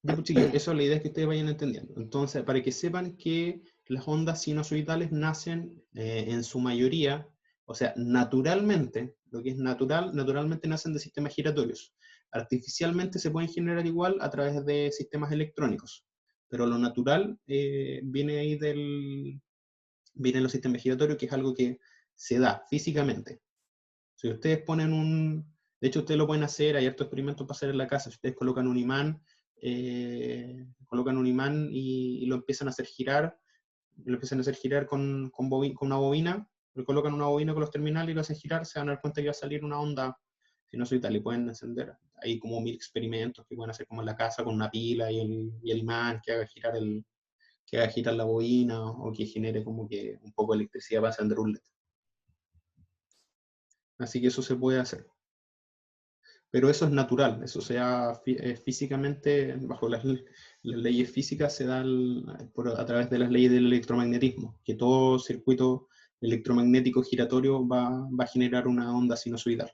Ya, pues, chiquillos, eso es la idea, es que ustedes vayan entendiendo. Entonces, para que sepan que las ondas sinusoidales nacen en su mayoría, o sea, naturalmente, lo que es natural, naturalmente nacen de sistemas giratorios. Artificialmente se pueden generar igual a través de sistemas electrónicos, pero lo natural viene ahí vienen los sistemas giratorios, que es algo que se da físicamente. Si ustedes ponen de hecho ustedes lo pueden hacer, hay hartos experimentos para hacer en la casa, si ustedes colocan un imán y lo empiezan a hacer girar, con una bobina, le colocan una bobina con los terminales y lo hacen girar, se van a dar cuenta que va a salir una onda sinusoidal y pueden encender. Hay como 1000 experimentos que pueden hacer como en la casa con una pila y el imán que haga girar la bobina o que genere como que un poco de electricidad para encender un LED. Así que eso se puede hacer. Pero eso es natural, eso físicamente, bajo las leyes físicas, se da a través de las leyes del electromagnetismo, que todo circuito electromagnético giratorio va a generar una onda sinusoidal.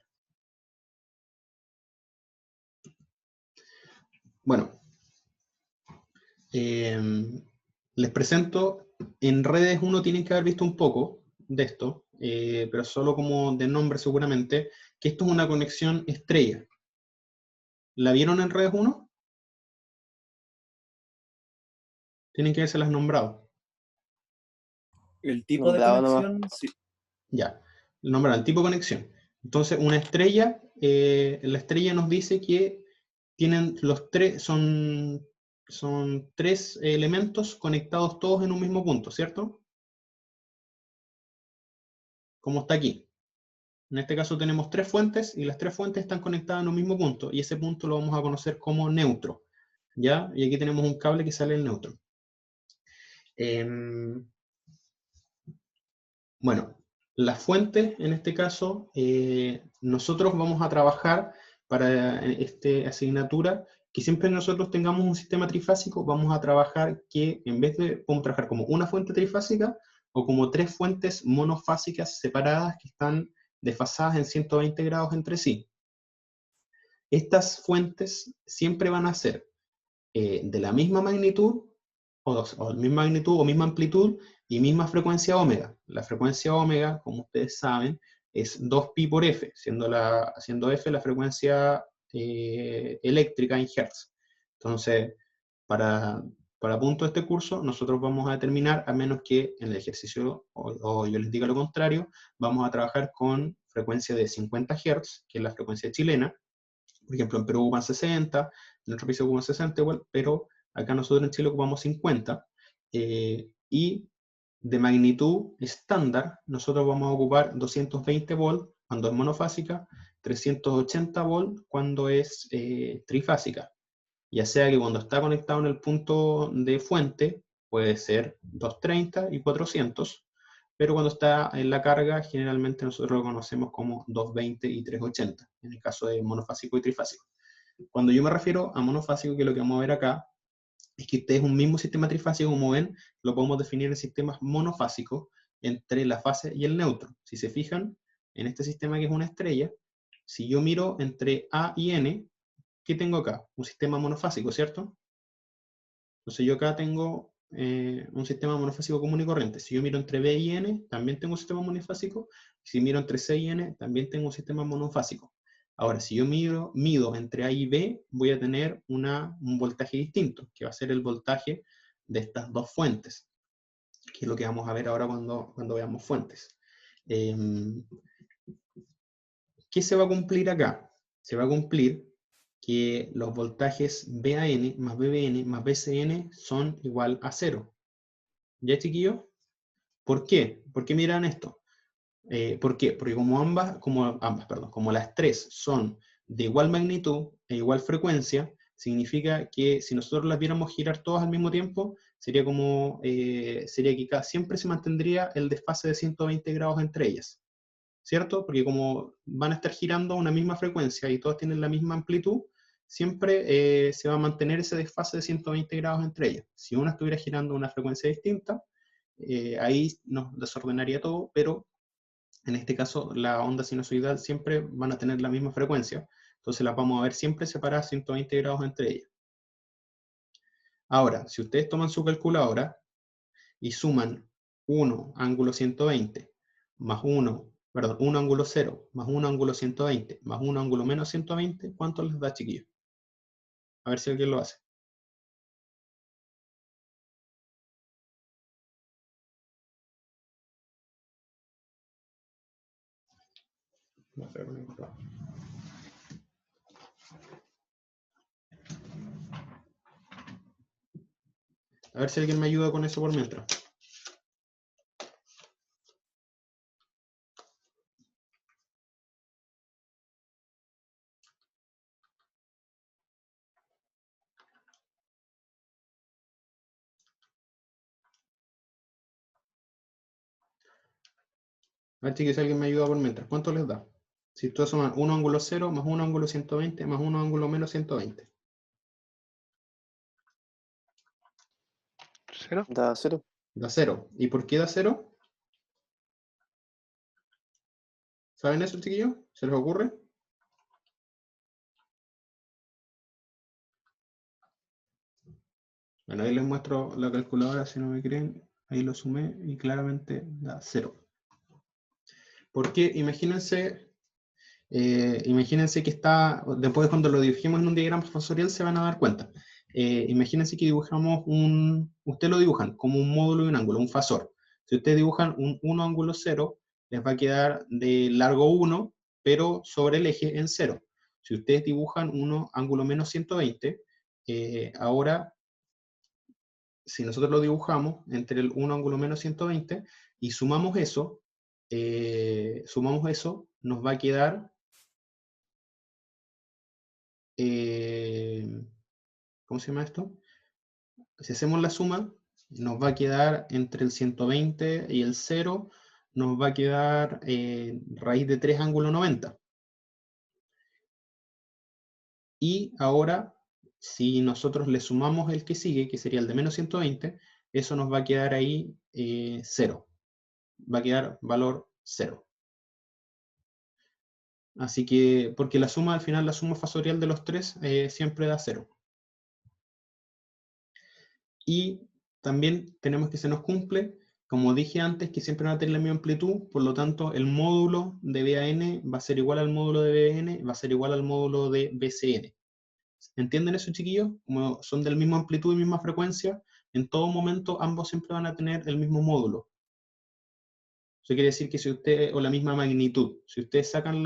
Bueno, les presento, en redes uno tiene que haber visto un poco de esto, pero solo como de nombre seguramente, que esto es una conexión estrella. ¿La vieron en redes 1? Tienen que haberse las nombrado. El tipo de Nombrado nomás. conexión, sí. Ya, nombraron tipo de conexión. Entonces, una estrella, la estrella nos dice que tienen son 3 elementos conectados todos en un mismo punto, ¿cierto? Como está aquí. En este caso tenemos 3 fuentes y las 3 fuentes están conectadas en un mismo punto y ese punto lo vamos a conocer como neutro. ¿Ya? Y aquí tenemos un cable que sale del neutro. Bueno, las fuentes, en este caso, nosotros vamos a trabajar para esta asignatura, que siempre nosotros tengamos un sistema trifásico, vamos a trabajar que en vez de, podemos trabajar como una fuente trifásica o como 3 fuentes monofásicas separadas que están desfasadas en 120 grados entre sí. Estas fuentes siempre van a ser de la misma magnitud, o misma magnitud o misma amplitud y misma frecuencia ómega. La frecuencia ómega, como ustedes saben, es 2pi por f, siendo f la frecuencia eléctrica en Hertz. Entonces, para punto de este curso, nosotros vamos a determinar, a menos que en el ejercicio o yo les diga lo contrario, vamos a trabajar con frecuencia de 50 Hz, que es la frecuencia chilena. Por ejemplo, en Perú ocupan 60, en otro país ocupan 60 igual, pero acá nosotros en Chile ocupamos 50. Y de magnitud estándar, nosotros vamos a ocupar 220 volts cuando es monofásica, 380 volts cuando es trifásica. Ya sea que cuando está conectado en el punto de fuente, puede ser 230 y 400, pero cuando está en la carga, generalmente nosotros lo conocemos como 220 y 380, en el caso de monofásico y trifásico. Cuando yo me refiero a monofásico, que es lo que vamos a ver acá, es que este es un mismo sistema trifásico, como ven, lo podemos definir en sistemas monofásicos entre la fase y el neutro. Si se fijan, en este sistema que es una estrella, si yo miro entre A y N, ¿qué tengo acá? Un sistema monofásico, ¿cierto? Entonces yo acá tengo un sistema monofásico común y corriente. Si yo miro entre B y N, también tengo un sistema monofásico. Si miro entre C y N, también tengo un sistema monofásico. Ahora, si yo mido entre A y B, voy a tener un voltaje distinto, que va a ser el voltaje de estas dos fuentes, que es lo que vamos a ver ahora cuando veamos fuentes. ¿Qué se va a cumplir acá? Se va a cumplir que los voltajes BAN más BBN más BCN son igual a 0. ¿Ya, chiquillos? ¿Por qué? ¿Por qué miran esto? ¿Por qué? Porque como las 3 son de igual magnitud e igual frecuencia, significa que si nosotros las viéramos girar todas al mismo tiempo, sería que siempre se mantendría el desfase de 120 grados entre ellas. ¿Cierto? Porque como van a estar girando a una misma frecuencia y todas tienen la misma amplitud, siempre se va a mantener ese desfase de 120 grados entre ellas. Si una estuviera girando a una frecuencia distinta, ahí nos desordenaría todo, pero en este caso la onda sinusoidal siempre van a tener la misma frecuencia, entonces las vamos a ver siempre separadas 120 grados entre ellas. Ahora, si ustedes toman su calculadora y suman 1 ángulo 120 más 1 ángulo 0 más 1 ángulo 120 más 1 ángulo menos 120, ¿cuánto les da, chiquillos? A ver si alguien lo hace. A ver si alguien me ayuda con eso por mientras. A ver, chicos, si alguien me ayuda por mientras. ¿Cuánto les da? Si ustedes suman 1 ángulo 0 más 1 ángulo 120 más 1 ángulo menos 120. ¿Cero? Da 0. Da 0. ¿Y por qué da 0? ¿Saben eso, chiquillos? ¿Se les ocurre? Bueno, ahí les muestro la calculadora si no me creen. Ahí lo sumé y claramente da 0. Porque imagínense que está, después cuando lo dibujemos en un diagrama fasorial se van a dar cuenta. Imagínense que dibujamos ustedes lo dibujan como un módulo y un ángulo, un fasor. Si ustedes dibujan un 1 ángulo 0, les va a quedar de largo 1, pero sobre el eje en 0. Si ustedes dibujan 1 ángulo menos 120, ahora, si nosotros lo dibujamos entre el 1 ángulo menos 120 y sumamos eso, nos va a quedar ¿cómo se llama esto? Si hacemos la suma, nos va a quedar entre el 120 y el 0, nos va a quedar raíz de 3 ángulo 90. Y ahora, si nosotros le sumamos el que sigue, que sería el de menos 120, eso nos va a quedar ahí 0. Va a quedar valor 0. Así que, porque la suma, al final, la suma fasorial de los tres siempre da 0. Y también tenemos que se nos cumple, como dije antes, que siempre van a tener la misma amplitud, por lo tanto, el módulo de BAN va a ser igual al módulo de BN, va a ser igual al módulo de BCN. ¿Entienden eso, chiquillos? Como son del mismo amplitud y misma frecuencia, en todo momento ambos siempre van a tener el mismo módulo. Eso quiere decir que si usted, o la misma magnitud, si ustedes sacan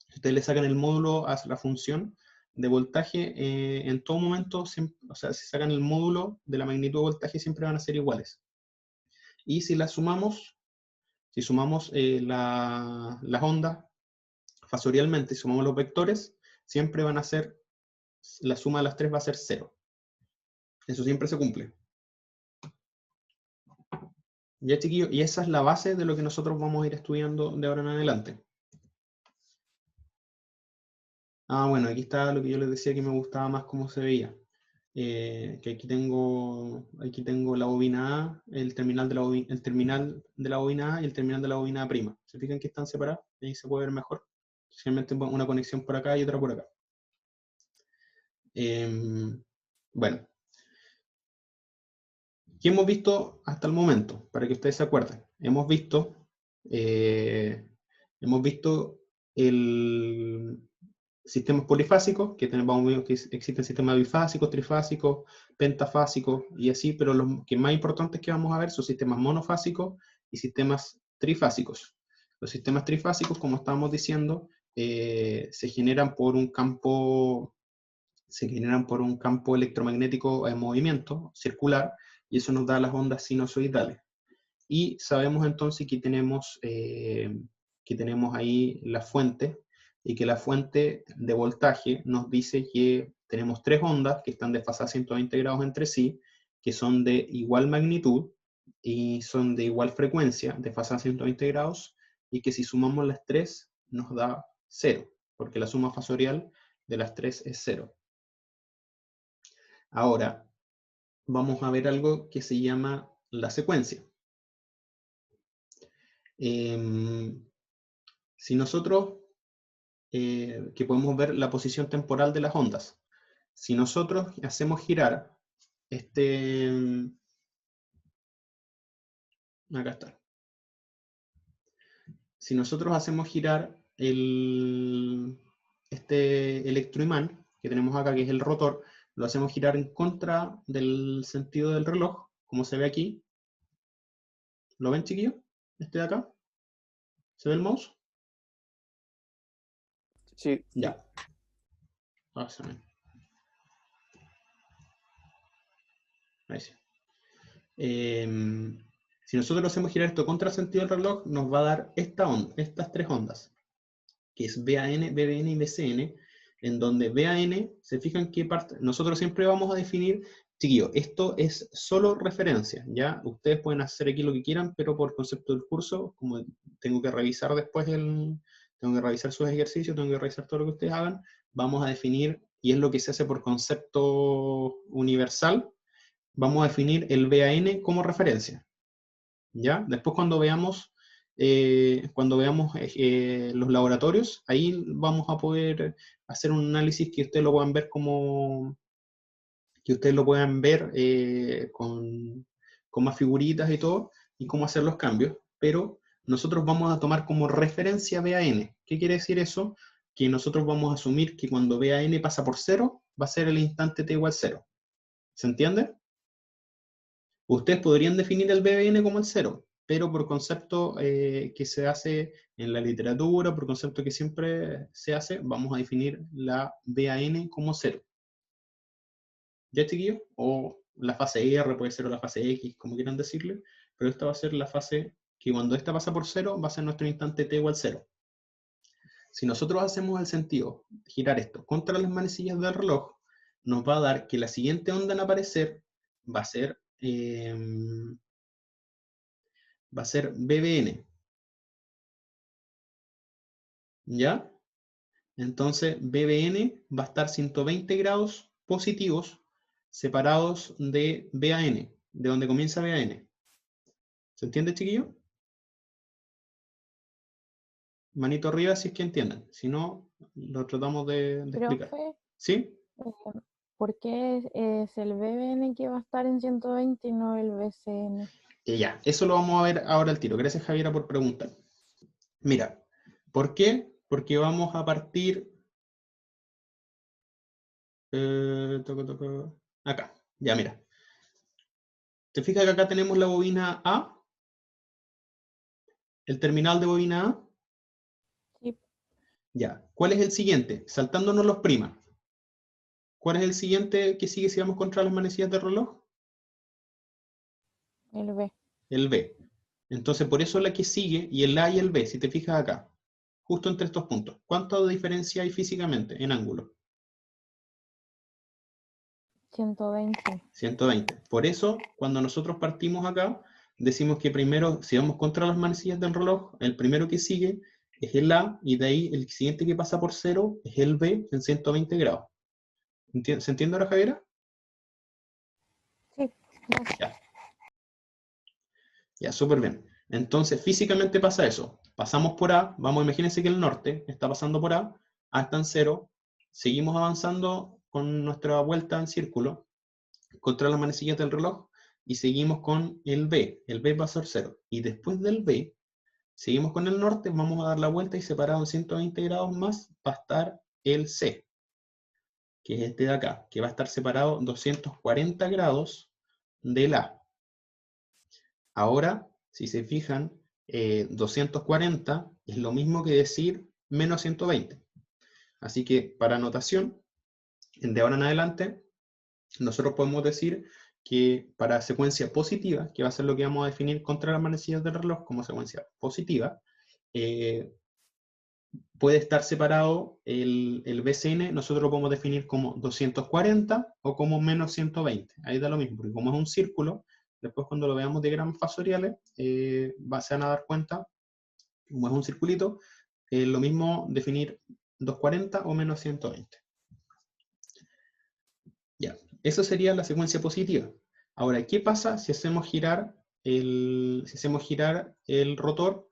si ustedes le sacan el módulo a la función de voltaje, en todo momento, o sea, si sacan el módulo de la magnitud de voltaje, siempre van a ser iguales. Y si las sumamos, si sumamos las ondas fasorialmente, si sumamos los vectores, siempre van a ser, la suma de las tres va a ser 0. Eso siempre se cumple. Ya, chiquillos, y esa es la base de lo que nosotros vamos a ir estudiando de ahora en adelante. Ah, bueno, aquí está lo que yo les decía que me gustaba más cómo se veía. Que aquí tengo la bobina A, el terminal de la bobina A y el terminal de la bobina A'. ¿Se fijan que están separados? Ahí se puede ver mejor. Simplemente una conexión por acá y otra por acá. Bueno. ¿Qué hemos visto hasta el momento? Para que ustedes se acuerden. Hemos visto sistemas polifásicos, que vamos a que existen sistemas bifásicos, trifásicos, pentafásicos y así, pero los que más importantes que vamos a ver son sistemas monofásicos y sistemas trifásicos. Los sistemas trifásicos, como estábamos diciendo, se generan por un campo electromagnético en movimiento circular, y eso nos da las ondas sinusoidales. Y sabemos entonces que tenemos ahí la fuente, y que la fuente de voltaje nos dice que tenemos tres ondas que están desfasadas 120 grados entre sí, que son de igual magnitud y son de igual frecuencia, desfasadas 120 grados, y que si sumamos las tres nos da 0, porque la suma fasorial de las tres es 0. Ahora, vamos a ver algo que se llama la secuencia. Si nosotros, que podemos ver la posición temporal de las ondas, si nosotros hacemos girar acá está. Si nosotros hacemos girar este electroimán que tenemos acá, que es el rotor, lo hacemos girar en contra del sentido del reloj, como se ve aquí. ¿Lo ven, chiquillos? Este de acá. ¿Se ve el mouse? Sí. Ya. Ahí sí. Si nosotros hacemos girar esto contra el sentido del reloj, nos va a dar estas tres ondas, que es BAN, BBN y BCN, en donde BAN, se fijan qué parte, nosotros siempre vamos a definir, chiquillos, esto es solo referencia, ¿ya? Ustedes pueden hacer aquí lo que quieran, pero por concepto del curso, como tengo que revisar después tengo que revisar sus ejercicios, tengo que revisar todo lo que ustedes hagan, vamos a definir, y es lo que se hace por concepto universal, vamos a definir el BAN como referencia, ¿ya? Después cuando veamos los laboratorios, ahí vamos a poder hacer un análisis que ustedes lo puedan ver con más figuritas y todo, y cómo hacer los cambios, pero nosotros vamos a tomar como referencia BAN. ¿Qué quiere decir eso? Que nosotros vamos a asumir que cuando BAN pasa por 0, va a ser el instante t igual 0. ¿Se entiende? Ustedes podrían definir el BBN como el 0, pero por concepto que se hace en la literatura, por concepto que siempre se hace, vamos a definir la BAN como 0. ¿Ya, chiquillos? O la fase R, puede ser, o la fase X, como quieran decirle, pero esta va a ser la fase que cuando esta pasa por 0, va a ser nuestro instante t igual 0. Si nosotros hacemos el sentido, girar esto contra las manecillas del reloj, nos va a dar que la siguiente onda en aparecer va a ser BBN. ¿Ya? Entonces BBN va a estar 120 grados positivos separados de BAN, de donde comienza BAN. ¿Se entiende, chiquillo? Manito arriba si es que entienden. Si no, lo tratamos de explicar. Profe, ¿Sí? ¿por qué es el BBN que va a estar en 120 y no el BCN? Ya, eso lo vamos a ver ahora al tiro. Gracias, Javiera, por preguntar. Mira, ¿por qué? Porque vamos a partir... acá, ya mira. ¿Te fijas que acá tenemos la bobina A? ¿El terminal de bobina A? Sí. Ya. ¿Cuál es el siguiente? Saltándonos los primas. ¿Cuál es el siguiente que sigue si vamos contra las manecillas del reloj? El B. El B. Entonces, por eso la que sigue, y el A y el B, si te fijas acá, justo entre estos puntos. ¿Cuánta diferencia hay físicamente en ángulo? 120. 120. Por eso, cuando nosotros partimos acá, decimos que primero, si vamos contra las manecillas del reloj, el primero que sigue es el A, y de ahí el siguiente que pasa por 0 es el B en 120 grados. ¿Se entiende ahora, Javiera? Sí, gracias. Ya. Ya, súper bien. Entonces, físicamente pasa eso. Pasamos por A, vamos, imagínense que el norte está pasando por A está en 0, seguimos avanzando con nuestra vuelta en círculo contra las manecillas del reloj y seguimos con el B. El B va a ser 0. Y después del B, seguimos con el norte, vamos a dar la vuelta y separado en 120 grados más va a estar el C, que es este de acá, que va a estar separado 240 grados del A. Ahora, si se fijan, 240 es lo mismo que decir menos 120. Así que, para anotación, de ahora en adelante, nosotros podemos decir que para secuencia positiva, que va a ser lo que vamos a definir contra las manecillas del reloj como secuencia positiva, puede estar separado el BCN, nosotros lo podemos definir como 240 o como menos 120. Ahí da lo mismo, porque como es un círculo, después cuando lo veamos diagramas fasoriales, se van a dar cuenta, como es un circulito, lo mismo definir 240 o menos 120. Ya, esa sería la secuencia positiva. Ahora, ¿qué pasa si hacemos girar si hacemos girar el rotor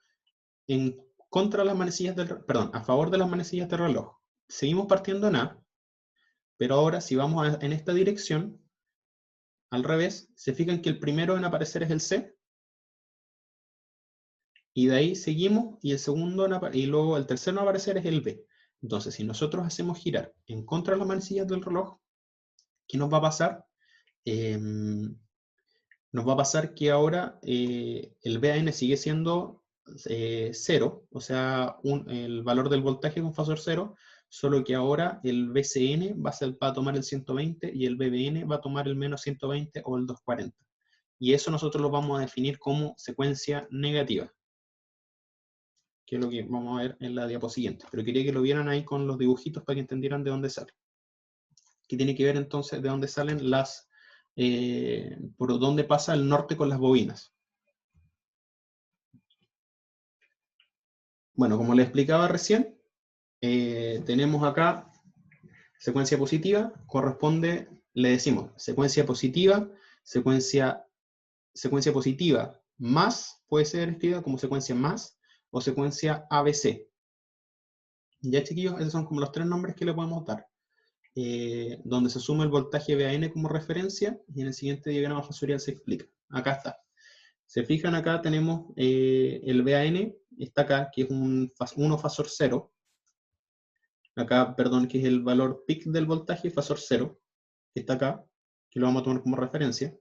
en contra de las manecillas perdón, a favor de las manecillas del reloj. Seguimos partiendo en A, pero ahora si vamos en esta dirección, al revés, se fijan que el primero en aparecer es el C, y de ahí seguimos, y el segundo y luego el tercero en aparecer es el B. Entonces, si nosotros hacemos girar en contra de las manecillas del reloj, ¿qué nos va a pasar? Nos va a pasar que ahora el VAN sigue siendo 0, o sea, el valor del voltaje con fasor 0, solo que ahora el VCN va a tomar el 120 y el VBN va a tomar el menos 120 o el 240. Y eso nosotros lo vamos a definir como secuencia negativa, que es lo que vamos a ver en la diapo siguiente. Pero quería que lo vieran ahí con los dibujitos para que entendieran de dónde sale. Que tiene que ver entonces de dónde salen las... por dónde pasa el norte con las bobinas. Bueno, como les explicaba recién, tenemos acá secuencia positiva, corresponde, le decimos secuencia positiva más, puede ser escrita como secuencia más o secuencia ABC. Ya, chiquillos, esos son como los tres nombres que le podemos dar. Donde se suma el voltaje VAN como referencia, y en el siguiente diagrama fasorial se explica. Acá está. Se fijan, acá tenemos el VAN, está acá, que es un 1 fasor 0. Acá, perdón, que es el valor peak del voltaje, fasor 0, que está acá, que lo vamos a tomar como referencia.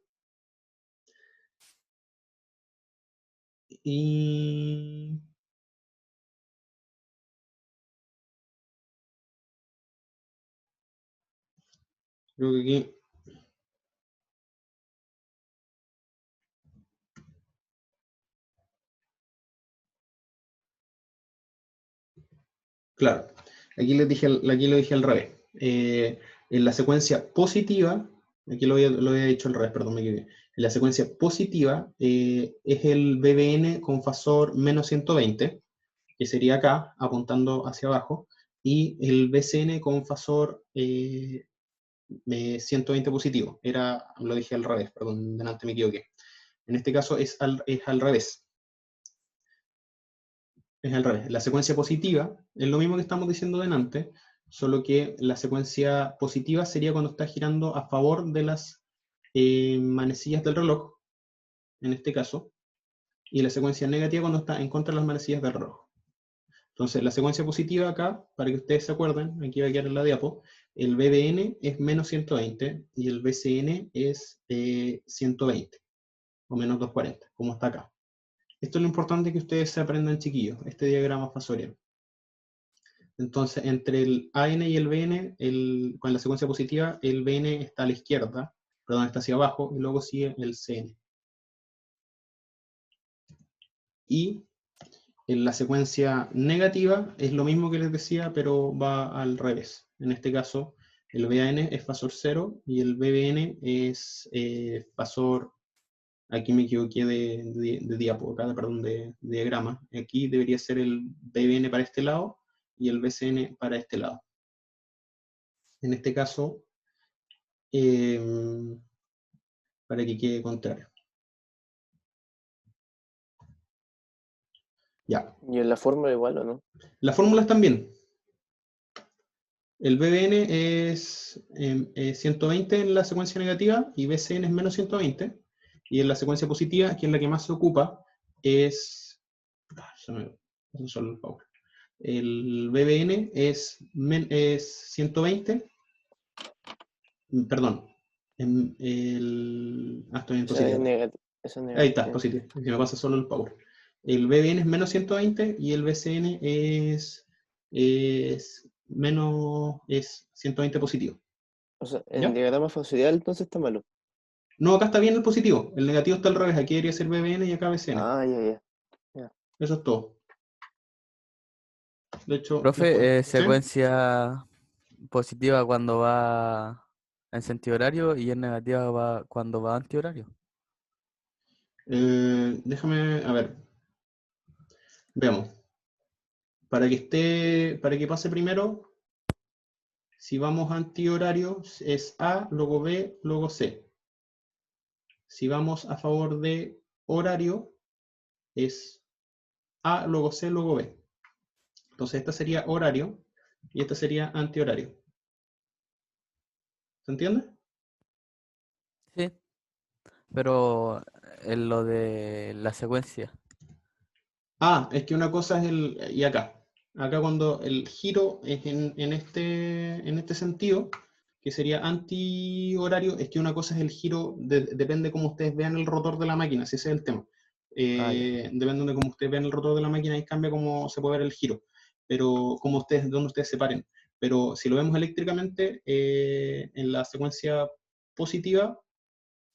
Y... creo que aquí... claro, aquí lo dije al revés. En la secuencia positiva, aquí lo había dicho al revés, perdón, me equivoqué. En la secuencia positiva es el BBN con fasor menos 120, que sería acá, apuntando hacia abajo, y el BCN con fasor 120 positivo. Lo dije al revés, perdón, delante me equivoqué. En este caso es al revés. Es al revés. La secuencia positiva es lo mismo que estamos diciendo delante, solo que la secuencia positiva sería cuando está girando a favor de las manecillas del reloj, en este caso, y la secuencia negativa cuando está en contra de las manecillas del reloj. Entonces, la secuencia positiva acá, para que ustedes se acuerden, aquí va a quedar en la diapo, el BBN es menos 120 y el BCN es 120, o menos 240, como está acá. Esto es lo importante que ustedes se aprendan, chiquillos, este diagrama fasorial. Entonces, entre el AN y el BN, con la secuencia positiva, el BN está a la izquierda, perdón, está hacia abajo, y luego sigue el CN. Y en la secuencia negativa es lo mismo que les decía, pero va al revés. En este caso, el BAN es fasor 0 y el BBN es fasor... Aquí me equivoqué de diapo, acá, perdón, de diagrama. Aquí debería ser el BBN para este lado y el BCN para este lado. En este caso, para que quede contrario. Ya. ¿Y en la fórmula igual o no? Las fórmulas también. El BBN es 120 en la secuencia negativa y BCN es menos 120. Y en la secuencia positiva, que es la que más se ocupa, es... el BBN es 120. Perdón. Estoy en positivo. Ahí está, positivo. Se me pasa solo el power. El BBN es menos 120 y el BCN es 120 positivo. O sea, en diagrama fasorial entonces está malo. No, acá está bien el positivo. El negativo está al revés. Aquí debería ser BBN y acá BCN. Ah, ya. Eso es todo. De hecho, Profe, ¿sí? secuencia positiva cuando va en sentido horario y es negativa cuando va antihorario. Déjame, a ver. Veamos. Para que pase primero, si vamos antihorario, es A, luego B, luego C. Si vamos a favor de horario es A, luego C, luego B. Entonces esta sería horario y esta sería antihorario. ¿Se entiende? Sí, pero en lo de la secuencia. Ah, es que una cosa es el... Y acá. Acá cuando el giro es en este sentido, que sería antihorario, es que una cosa es el giro, depende cómo ustedes vean el rotor de la máquina, si ese es el tema. Ya. Depende de cómo ustedes vean el rotor de la máquina, ahí cambia cómo se puede ver el giro. Pero como ustedes, donde ustedes se paren. Pero si lo vemos eléctricamente, en la secuencia positiva,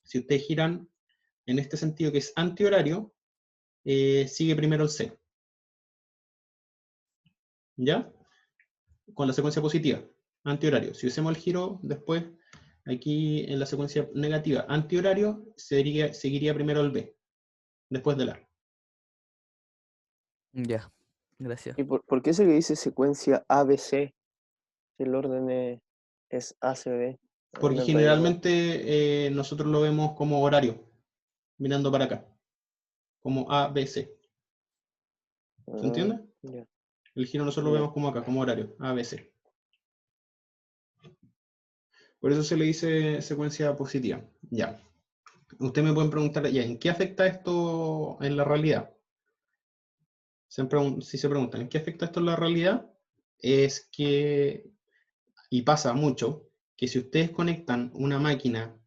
si ustedes giran en este sentido que es antihorario, sigue primero el C. ¿Ya? Con la secuencia positiva, antihorario. Si hacemos el giro después, aquí en la secuencia negativa, antihorario, seguiría primero el B, después del A. Ya, gracias. ¿Y por qué se le dice secuencia ABC? Si el orden es ACB. Porque No entiendo igual. generalmente nosotros lo vemos como horario, mirando para acá, como A, B, C. ¿Se entiende? Ya. El giro nosotros lo Ya. vemos como acá, como horario, A, B, C. Por eso se le dice secuencia positiva. Ya. Ustedes me pueden preguntar, ya, ¿en qué afecta esto en la realidad? Si se preguntan, ¿en qué afecta esto en la realidad? Es que, y pasa mucho, que si ustedes conectan una máquina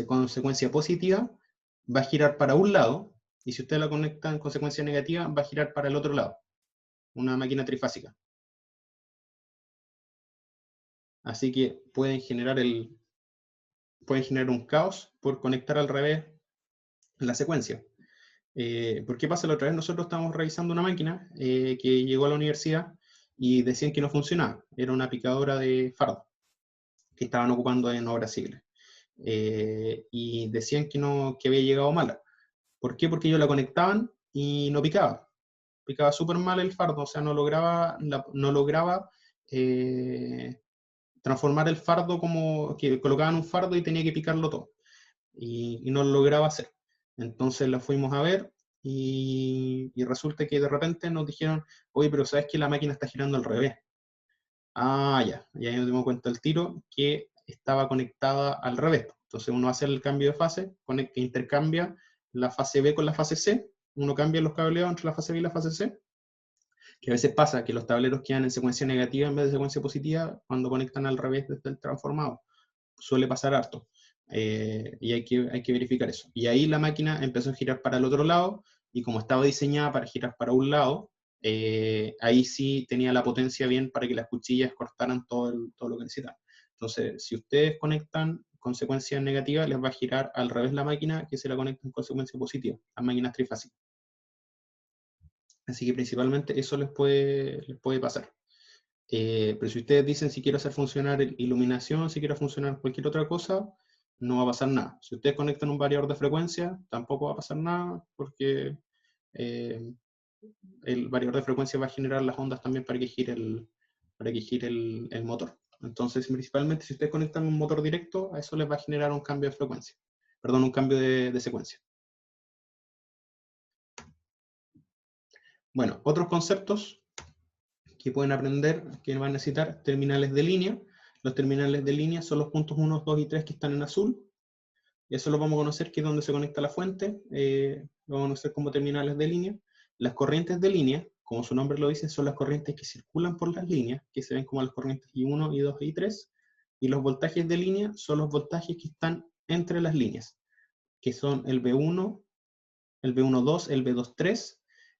con secuencia positiva, va a girar para un lado, y si ustedes la conectan con secuencia negativa, va a girar para el otro lado. Una máquina trifásica. Así que pueden generar un caos por conectar al revés la secuencia. ¿Por qué pasa? La otra vez nosotros estábamos revisando una máquina que llegó a la universidad y decían que no funcionaba. Era una picadora de fardo que estaban ocupando en obras civiles. Y decían que había llegado mala. ¿Por qué? Porque ellos la conectaban y no picaba. Picaba súper mal el fardo, o sea, no lograba transformar el fardo como que colocaban un fardo y tenía que picarlo todo. Y no lo lograba hacer. Entonces la fuimos a ver y resulta que de repente nos dijeron, oye, pero ¿sabes que la máquina está girando al revés? Ah, ya. Y ahí nos dimos cuenta el tiro que estaba conectada al revés. Entonces uno hace el cambio de fase, que intercambia la fase B con la fase C, uno cambia los cableados entre la fase B y la fase C, que a veces pasa que los tableros quedan en secuencia negativa en vez de secuencia positiva cuando conectan al revés desde el transformador. Suele pasar harto. Y hay que verificar eso. Y ahí la máquina empezó a girar para el otro lado, y como estaba diseñada para girar para un lado, ahí sí tenía la potencia bien para que las cuchillas cortaran todo lo que necesitaban. Entonces, si ustedes conectan con secuencia negativa, les va a girar al revés la máquina que se la conectan con secuencia positiva, las máquinas trifásicas. Así que principalmente eso les puede pasar. Pero si ustedes dicen si quiero hacer funcionar iluminación, si quiero funcionar cualquier otra cosa, no va a pasar nada. Si ustedes conectan un variador de frecuencia, tampoco va a pasar nada, porque el variador de frecuencia va a generar las ondas también para que gire el motor. Entonces, principalmente si ustedes conectan un motor directo, a eso les va a generar un cambio de frecuencia. Perdón, un cambio de secuencia. Bueno, otros conceptos que pueden aprender, que van a necesitar terminales de línea. Los terminales de línea son los puntos 1, 2 y 3 que están en azul. Y eso lo vamos a conocer, que es donde se conecta la fuente. Lo vamos a conocer como terminales de línea. Las corrientes de línea, como su nombre lo dice, son las corrientes que circulan por las líneas, que se ven como las corrientes I1, I2 y I3. Y los voltajes de línea son los voltajes que están entre las líneas, que son el B1, el B1.2, el B2.3,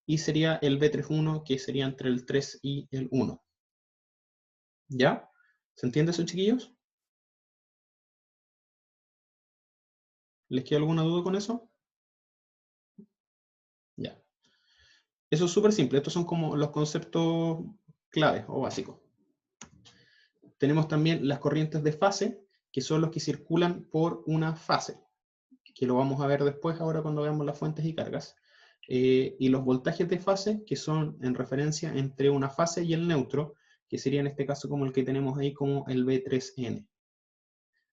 y sería el B3.1, que sería entre el 3 y el 1. ¿Ya? ¿Se entiende eso, chiquillos? ¿Les queda alguna duda con eso? Ya. Eso es súper simple. Estos son como los conceptos claves o básicos. Tenemos también las corrientes de fase, que son los que circulan por una fase, que lo vamos a ver después, ahora cuando veamos las fuentes y cargas. Y los voltajes de fase, que son en referencia entre una fase y el neutro, que sería en este caso como el que tenemos ahí como el B3N.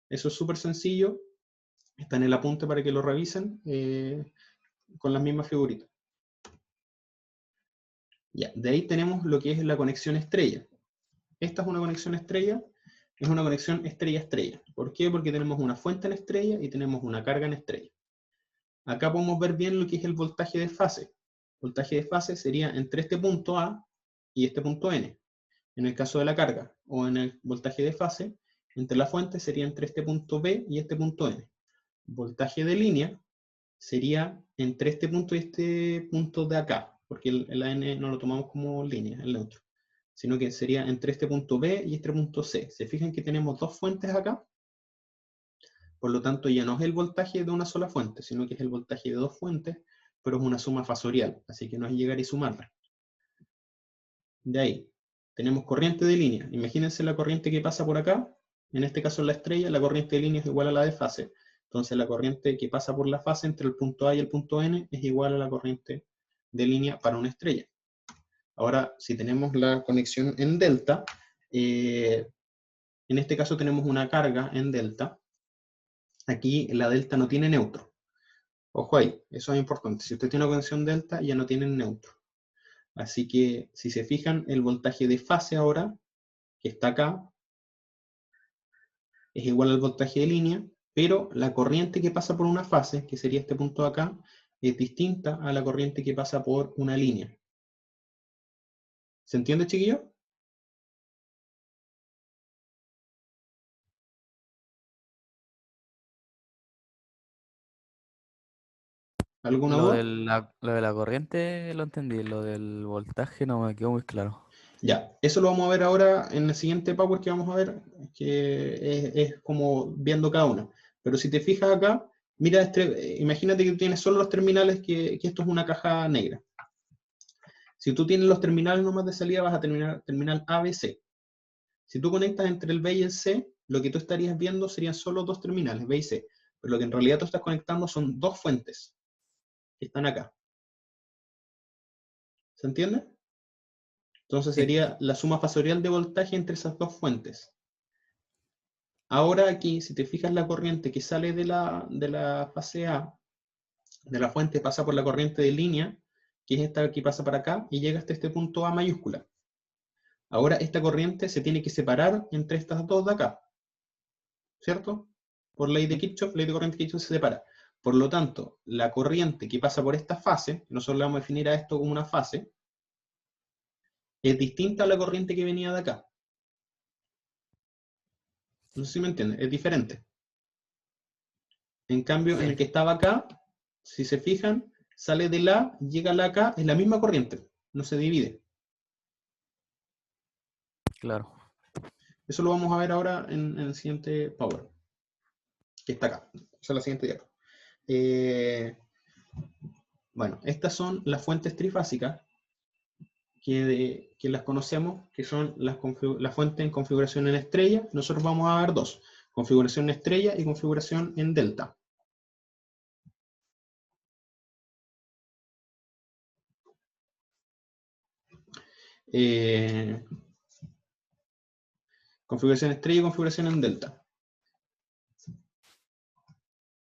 Eso es súper sencillo. Está en el apunte para que lo revisen. con las mismas figuritas. Ya, de ahí tenemos lo que es la conexión estrella. Esta es una conexión estrella, es una conexión estrella-estrella. ¿Por qué? Porque tenemos una fuente en estrella y tenemos una carga en estrella. Acá podemos ver bien lo que es el voltaje de fase. El voltaje de fase sería entre este punto A y este punto N. En el caso de la carga, o en el voltaje de fase, entre la fuente sería entre este punto B y este punto N. Voltaje de línea sería entre este punto y este punto de acá, porque el N no lo tomamos como línea, el neutro, sino que sería entre este punto B y este punto C. ¿Se fijan que tenemos dos fuentes acá? Por lo tanto, ya no es el voltaje de una sola fuente, sino que es el voltaje de dos fuentes, pero es una suma fasorial, así que no es llegar y sumarla. De ahí, tenemos corriente de línea. Imagínense la corriente que pasa por acá, en este caso en la estrella, la corriente de línea es igual a la de fase. Entonces la corriente que pasa por la fase entre el punto A y el punto N es igual a la corriente de línea para una estrella. Ahora, si tenemos la conexión en delta, en este caso tenemos una carga en delta. Aquí la delta no tiene neutro. Ojo ahí, eso es importante. Si usted tiene una conexión delta, ya no tiene neutro. Así que, si se fijan, el voltaje de fase ahora, que está acá, es igual al voltaje de línea, pero la corriente que pasa por una fase, que sería este punto de acá, es distinta a la corriente que pasa por una línea. ¿Se entiende, chiquillo? ¿Alguna Lo duda? lo de la corriente lo entendí, lo del voltaje no me quedó muy claro. Ya, eso lo vamos a ver ahora en el siguiente Power que vamos a ver, que es como viendo cada una. Pero si te fijas acá, mira, imagínate que tú tienes solo los terminales, que esto es una caja negra. Si tú tienes los terminales nomás de salida, vas a terminal A, B, C. Si tú conectas entre el B y el C, lo que tú estarías viendo serían solo dos terminales, B y C. Pero lo que en realidad tú estás conectando son dos fuentes que están acá. ¿Se entiende? Entonces sería la suma fasorial de voltaje entre esas dos fuentes. Ahora aquí, si te fijas, la corriente que sale de la fase A, de la fuente, pasa por la corriente de línea, que es esta que pasa para acá, y llega hasta este punto A mayúscula. Ahora esta corriente se tiene que separar entre estas dos de acá, ¿cierto? Por ley de Kirchhoff, ley de corriente de Kirchhoff se separa. Por lo tanto, la corriente que pasa por esta fase, nosotros le vamos a definir a esto como una fase, es distinta a la corriente que venía de acá. No sé si me entienden, es diferente. En cambio, en el que estaba acá, si se fijan, sale de la, llega a la acá, es la misma corriente, no se divide. Claro. Eso lo vamos a ver ahora en el siguiente Power, que está acá. Esa es la siguiente diapo. Bueno, estas son las fuentes trifásicas que las conocemos, que son las fuentes en configuración en estrella. Nosotros vamos a ver dos: configuración en estrella y configuración en delta. Configuración estrella y configuración en delta.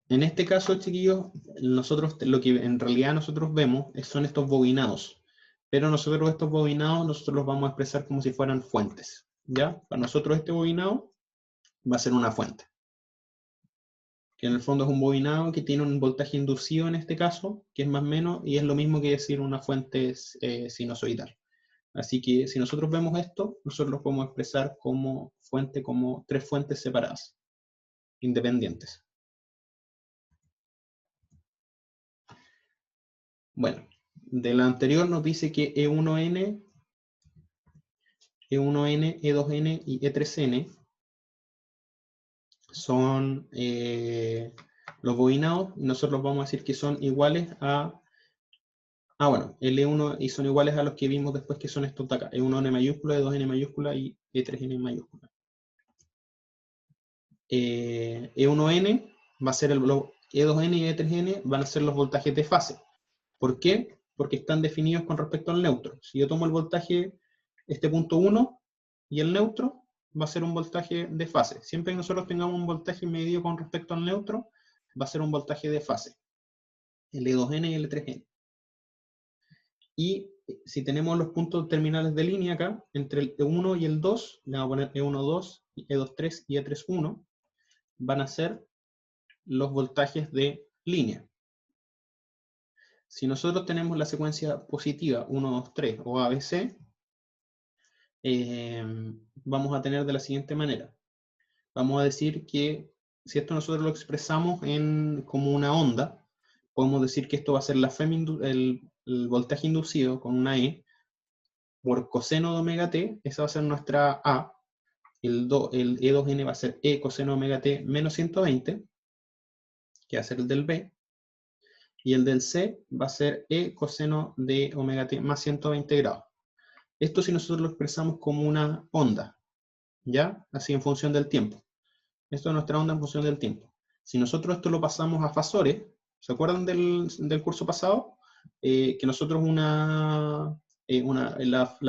En este caso, chiquillos, nosotros lo que en realidad nosotros vemos son estos bobinados. Pero nosotros estos bobinados los vamos a expresar como si fueran fuentes. ¿Ya? Para nosotros este bobinado va a ser una fuente. Que en el fondo es un bobinado que tiene un voltaje inducido en este caso, que es más o menos, y es lo mismo que decir una fuente sinusoidal. Así que si nosotros vemos esto, nosotros lo podemos expresar como fuente, como tres fuentes separadas, independientes. Bueno, de la anterior nos dice que E1N, E2N y E3N son los bobinados, y nosotros vamos a decir que son iguales a... bueno, el E1 y son iguales a los que vimos después, que son estos de acá, E1N mayúscula, E2N mayúscula y E3N mayúscula. E1N va a ser E2N y E3N van a ser los voltajes de fase. ¿Por qué? Porque están definidos con respecto al neutro. Si yo tomo el voltaje, este punto 1, y el neutro, va a ser un voltaje de fase. Siempre que nosotros tengamos un voltaje medido con respecto al neutro, va a ser un voltaje de fase. el E2N y el E3N. Y si tenemos los puntos terminales de línea acá, entre el E1 y el 2, le vamos a poner E1,2, E2,3 y E3,1, van a ser los voltajes de línea. Si nosotros tenemos la secuencia positiva 1, 2, 3 o ABC, vamos a tener de la siguiente manera. Vamos a decir que si esto nosotros lo expresamos como una onda, podemos decir que esto va a ser el voltaje inducido con una E por coseno de omega t, esa va a ser nuestra A. El E2N va a ser E coseno de omega t menos 120, que va a ser el del B. Y el del C va a ser E coseno de omega t más 120 grados. Esto si nosotros lo expresamos como una onda, ¿ya? Así en función del tiempo. Esto es nuestra onda en función del tiempo. Si nosotros esto lo pasamos a fasores, ¿se acuerdan del curso pasado? Que nosotros la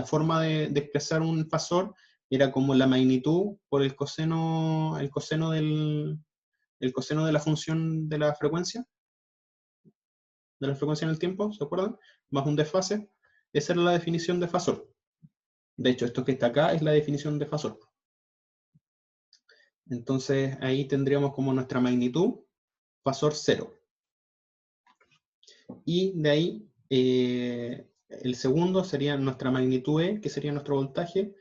forma de expresar un fasor era como la magnitud por el coseno de la función de la frecuencia en el tiempo, ¿se acuerdan? Más un desfase. Esa era la definición de fasor. De hecho, esto que está acá es la definición de fasor. Entonces, ahí tendríamos como nuestra magnitud, fasor 0. Y de ahí, el segundo sería nuestra magnitud E, que sería nuestro voltaje,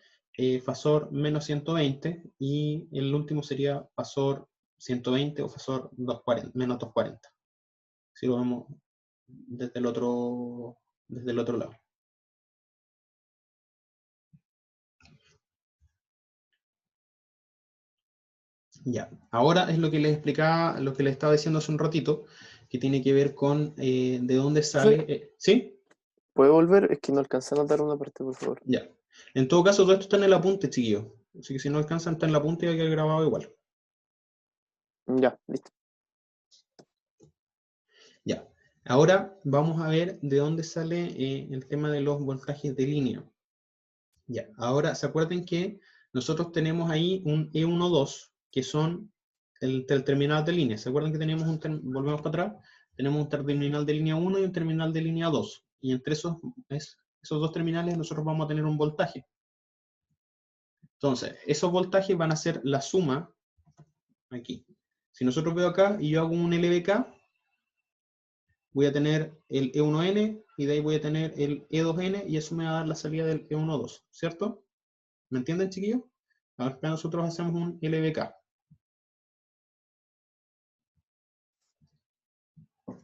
fasor menos 120, y el último sería fasor 120 o fasor 240, menos 240. Si lo vemos desde el otro lado. Ya, ahora es lo que les explicaba, lo que les estaba diciendo hace un ratito, que tiene que ver con de dónde sale... ¿Sí? ¿Puede volver? Es que no alcanza a notar una parte, por favor. Ya. En todo caso, todo esto está en el apunte, chiquillos. Así que si no alcanzan, está en el apunte y va a quedar grabado igual. Ya, listo. Ya. Ahora vamos a ver de dónde sale el tema de los voltajes de línea. Ya. Ahora, ¿se acuerdan que nosotros tenemos ahí un E1,2, que son el terminal de línea? ¿Se acuerdan que teníamos volvemos para atrás? Tenemos un terminal de línea 1 y un terminal de línea 2. Y entre esos dos terminales nosotros vamos a tener un voltaje. Entonces, esos voltajes van a ser la suma, aquí. Si nosotros veo acá y yo hago un LBK, voy a tener el E1N y de ahí voy a tener el E2N y eso me va a dar la salida del E1,2, ¿cierto? ¿Me entienden, chiquillos? Ahora nosotros hacemos un LBK.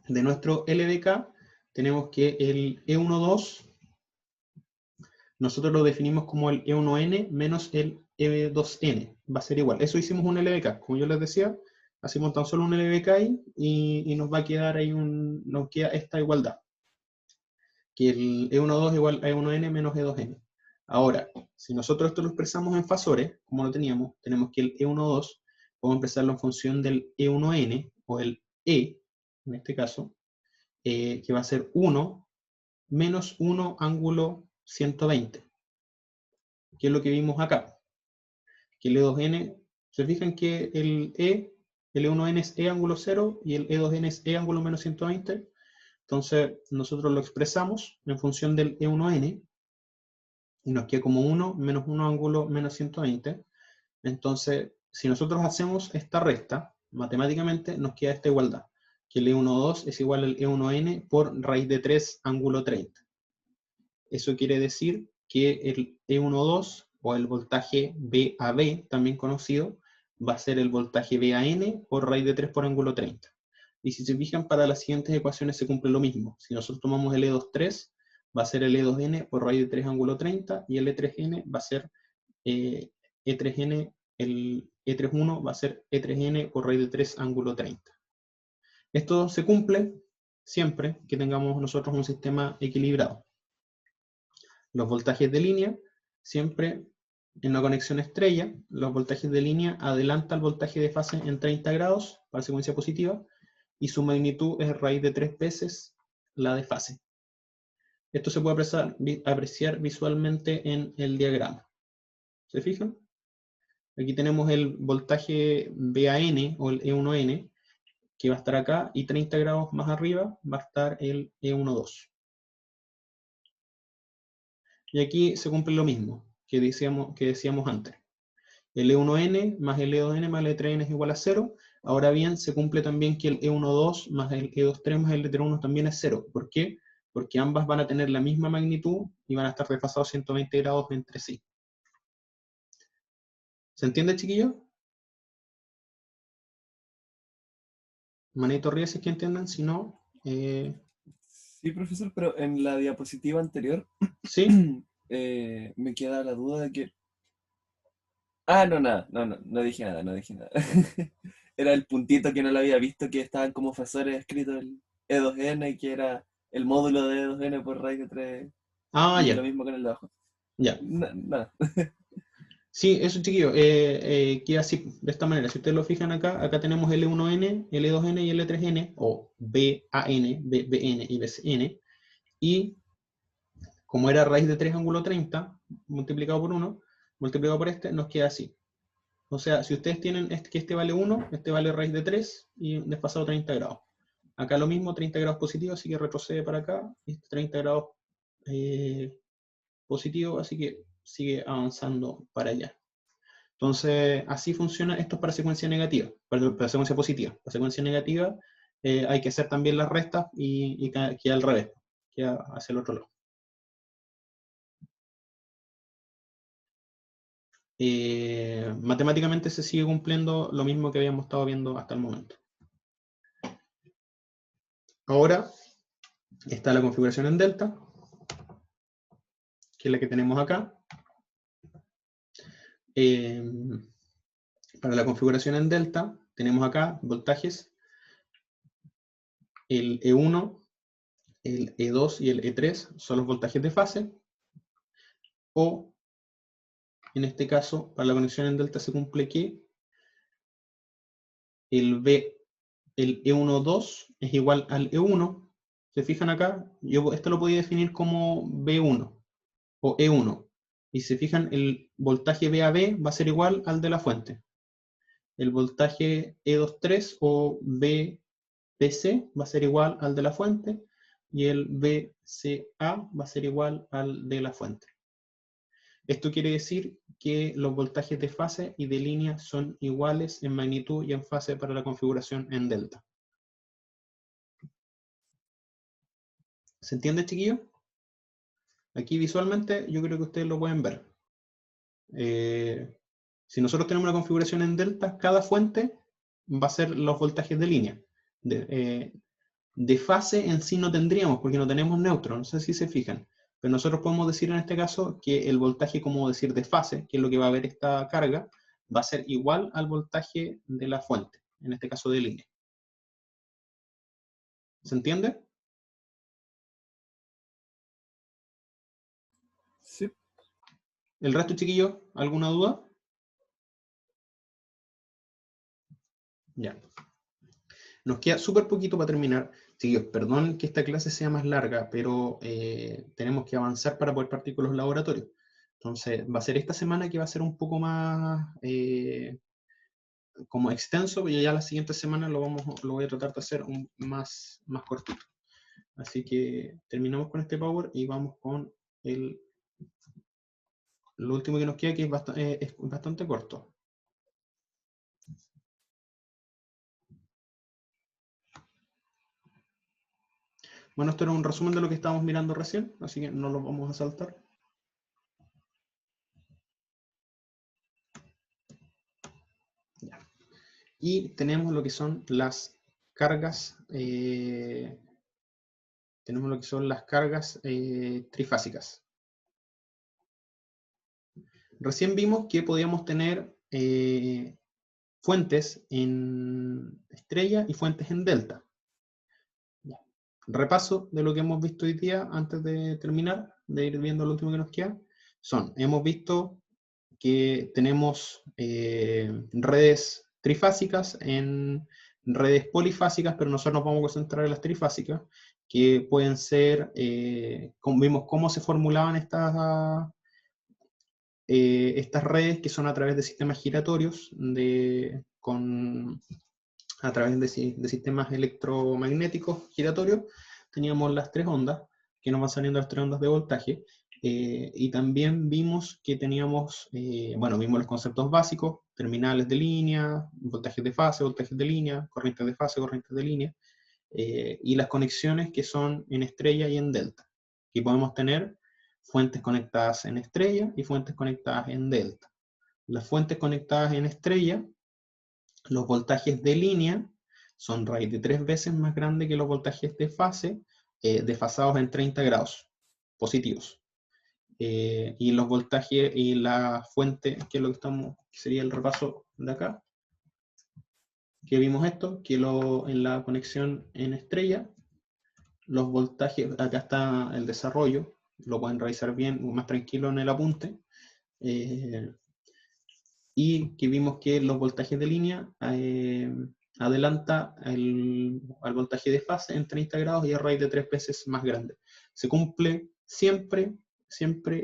De nuestro LBK tenemos que el E1,2 nosotros lo definimos como el E1N menos el E2N. Va a ser igual. Eso hicimos un LBK. Como yo les decía, hacemos tan solo un LBK ahí y nos va a quedar ahí nos queda esta igualdad. Que el E1,2 igual a E1N menos E2N. Ahora, si nosotros esto lo expresamos en fasores, como lo teníamos, tenemos que el E1,2 podemos expresarlo en función del E1N o el E, en este caso, que va a ser 1 menos 1 ángulo 120, que es lo que vimos acá. Que el E2N, se fijan que el E1N es E ángulo 0 y el E2N es E ángulo menos 120. Entonces nosotros lo expresamos en función del E1N y nos queda como 1 menos 1 ángulo menos 120. Entonces, si nosotros hacemos esta resta, matemáticamente nos queda esta igualdad, que el E1,2 es igual al E1N por raíz de 3 ángulo 30. Eso quiere decir que el E1,2 o el voltaje VAB, también conocido, va a ser el voltaje VAN por raíz de 3 por ángulo 30. Y si se fijan, para las siguientes ecuaciones se cumple lo mismo. Si nosotros tomamos el E2,3, va a ser el E2N por raíz de 3 ángulo 30, y el E3N va a ser E3N, el E3,1 va a ser E3N por raíz de 3 ángulo 30. Esto se cumple siempre que tengamos nosotros un sistema equilibrado. Los voltajes de línea, siempre en una conexión estrella, los voltajes de línea adelantan el voltaje de fase en 30 grados para secuencia positiva, y su magnitud es raíz de 3 veces la de fase. Esto se puede apreciar visualmente en el diagrama. ¿Se fijan? Aquí tenemos el voltaje VAN o el E1N, que va a estar acá, y 30 grados más arriba va a estar el E12. Y aquí se cumple lo mismo que decíamos antes. El E1n más el E2n más el E3n es igual a 0. Ahora bien, se cumple también que el E12 más el E23 más el E31 también es 0. ¿Por qué? Porque ambas van a tener la misma magnitud y van a estar desfasados 120 grados entre sí. ¿Se entiende, chiquillos? Manito arriba si es que entiendan, si no... Sí, profesor, pero en la diapositiva anterior ¿Sí? me queda la duda de que... Ah, no, nada, no dije nada, no dije nada. Era el puntito que no lo había visto, que estaban como fasores escritos el E2n, y que era el módulo de E2n por raíz de 3, Ah, y ya. lo mismo con el de abajo. Ya. Nada. Sí, eso, chiquillo, queda así, de esta manera. Si ustedes lo fijan acá, acá tenemos el E1n, el E2n y el E3n, o BAN, BN y BCN, y como era raíz de 3 ángulo 30, multiplicado por 1, multiplicado por este, nos queda así. O sea, si ustedes tienen que este vale 1, este vale raíz de 3, y desfasado 30 grados. Acá lo mismo, 30 grados positivo, así que retrocede para acá, y 30 grados positivo, así que sigue avanzando para allá. Entonces, así funciona. Esto es para secuencia negativa, para secuencia positiva. Para secuencia negativa hay que hacer también las restas y queda al revés, queda hacia el otro lado. Matemáticamente se sigue cumpliendo lo mismo que habíamos estado viendo hasta el momento. Ahora está la configuración en delta, que es la que tenemos acá. Para la configuración en delta tenemos acá voltajes, el E1, el E2 y el E3 son los voltajes de fase, o en este caso, para la conexión en delta se cumple que el E12 es igual al E1. ¿Se fijan acá? Yo esto lo podía definir como B1 o E1. Y si se fijan, el voltaje VAB va a ser igual al de la fuente. El voltaje E23 o VPC va a ser igual al de la fuente. Y el VCA va a ser igual al de la fuente. Esto quiere decir que los voltajes de fase y de línea son iguales en magnitud y en fase para la configuración en delta. ¿Se entiende, chiquillos? Aquí visualmente yo creo que ustedes lo pueden ver. Si nosotros tenemos una configuración en delta, cada fuente va a ser los voltajes de línea. De fase en sí no tendríamos, porque no tenemos neutro, no sé si se fijan. Pero nosotros podemos decir en este caso que el voltaje, como decir, de fase, que es lo que va a ver esta carga, va a ser igual al voltaje de la fuente, en este caso de línea. ¿Se entiende? Sí. ¿El resto, chiquillos, alguna duda? Ya. Nos queda súper poquito para terminar. Chiquillos, perdón que esta clase sea más larga, pero tenemos que avanzar para poder partir con los laboratorios. Entonces, va a ser esta semana que va a ser un poco más como extenso, pero ya la siguiente semana lo voy a tratar de hacer más cortito. Así que terminamos con este Power y vamos con lo último que nos queda, que es bastante corto. Bueno, esto era un resumen de lo que estábamos mirando recién, así que no lo vamos a saltar. Ya. Y tenemos lo que son las cargas, trifásicas. Recién vimos que podíamos tener fuentes en estrella y fuentes en delta. Repaso de lo que hemos visto hoy día antes de terminar, de ir viendo lo último que nos queda. Hemos visto que tenemos redes trifásicas en redes polifásicas, pero nosotros nos vamos a concentrar en las trifásicas, que pueden ser, vimos cómo se formulaban estas redes, que son a través de sistemas giratorios con a través de sistemas electromagnéticos giratorios, teníamos las 3 ondas, que nos van saliendo las 3 ondas de voltaje, y también vimos que teníamos, bueno, vimos los conceptos básicos, terminales de línea, voltajes de fase, voltajes de línea, corrientes de fase, corrientes de línea, y las conexiones que son en estrella y en delta. Aquí podemos tener fuentes conectadas en estrella y fuentes conectadas en delta. Las fuentes conectadas en estrella, los voltajes de línea son raíz de 3 veces más grande que los voltajes de fase, desfasados en 30 grados positivos. Y los voltajes y la fuente, que es lo que que sería el repaso de acá, que vimos esto, que en la conexión en estrella, los voltajes, acá está el desarrollo, lo pueden revisar bien, más tranquilo en el apunte, y que vimos que los voltajes de línea adelanta al voltaje de fase en 30 grados y es raíz de 3 veces más grande. Se cumple siempre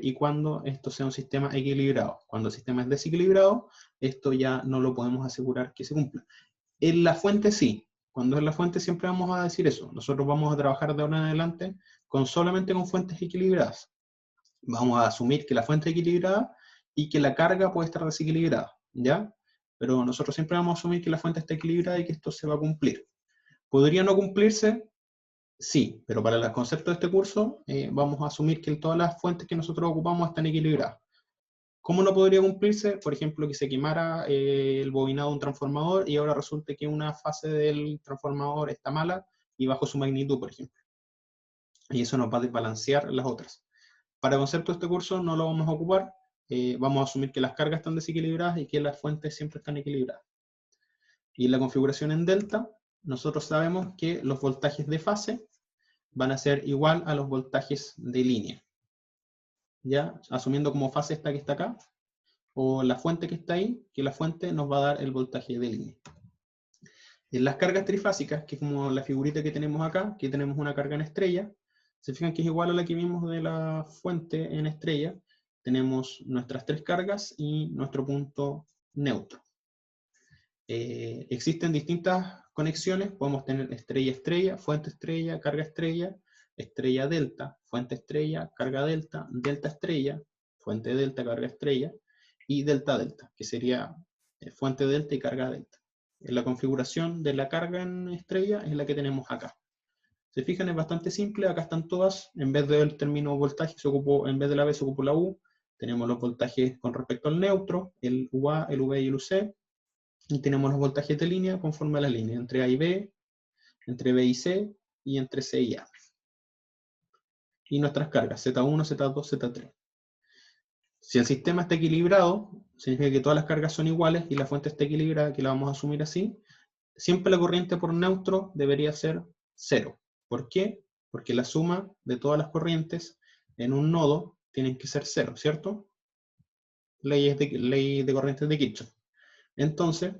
y cuando esto sea un sistema equilibrado. Cuando el sistema es desequilibrado, esto ya no lo podemos asegurar que se cumpla. En la fuente sí. Cuando es la fuente siempre vamos a decir eso. Nosotros vamos a trabajar de ahora en adelante solamente con fuentes equilibradas. Vamos a asumir que la fuente es equilibrada y que la carga puede estar desequilibrada, ¿ya? Pero nosotros siempre vamos a asumir que la fuente está equilibrada y que esto se va a cumplir. ¿Podría no cumplirse? Sí, pero para el concepto de este curso vamos a asumir que todas las fuentes que nosotros ocupamos están equilibradas. ¿Cómo no podría cumplirse? Por ejemplo, que se quemara el bobinado de un transformador y ahora resulte que una fase del transformador está mala y bajo su magnitud, por ejemplo. Y eso nos va a desbalancear las otras. Para el concepto de este curso no lo vamos a ocupar. Vamos a asumir que las cargas están desequilibradas y que las fuentes siempre están equilibradas. Y en la configuración en delta, nosotros sabemos que los voltajes de fase van a ser igual a los voltajes de línea. ¿Ya? Asumiendo como fase esta que está acá, o la fuente que está ahí, que la fuente nos va a dar el voltaje de línea. En las cargas trifásicas, que es como la figurita que tenemos acá, que tenemos una carga en estrella, se fijan que es igual a la que vimos de la fuente en estrella. Tenemos nuestras 3 cargas y nuestro punto neutro. Existen distintas conexiones, podemos tener estrella-estrella, fuente-estrella, carga-estrella, estrella-delta, fuente-estrella, carga-delta, delta-estrella, fuente-delta, carga-estrella, y delta-delta, que sería fuente-delta y carga-delta. La configuración de la carga en estrella es la que tenemos acá. Se fijan, es bastante simple, acá están todas, en vez del término voltaje, en vez de la B se ocupó la U, tenemos los voltajes con respecto al neutro, el UA, el V y el UC, y tenemos los voltajes de línea conforme a la línea, entre A y B, entre B y C, y entre C y A. Y nuestras cargas, Z1, Z2, Z3. Si el sistema está equilibrado, significa que todas las cargas son iguales y la fuente está equilibrada, que la vamos a asumir así, siempre la corriente por neutro debería ser 0. ¿Por qué? Porque la suma de todas las corrientes en un nodo tienen que ser 0, ¿cierto? Ley de corrientes de Kirchhoff. Entonces,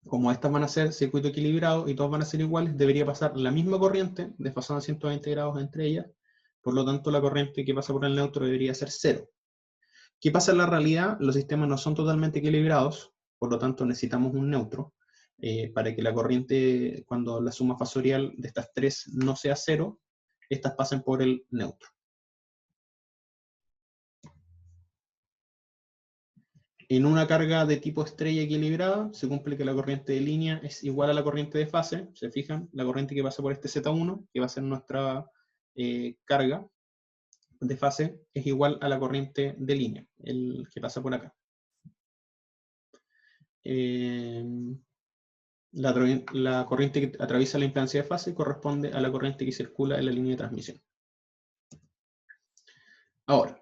como estas van a ser circuito equilibrado y todas van a ser iguales, debería pasar la misma corriente, desfasada a 120 grados entre ellas, por lo tanto la corriente que pasa por el neutro debería ser 0. ¿Qué pasa en la realidad? Los sistemas no son totalmente equilibrados, por lo tanto necesitamos un neutro, para que la corriente, cuando la suma fasorial de estas 3 no sea 0, estas pasen por el neutro. En una carga de tipo estrella equilibrada, se cumple que la corriente de línea es igual a la corriente de fase. Se fijan, la corriente que pasa por este Z1, que va a ser nuestra carga de fase, es igual a la corriente de línea, el que pasa por acá. La corriente que atraviesa la impedancia de fase corresponde a la corriente que circula en la línea de transmisión. Ahora,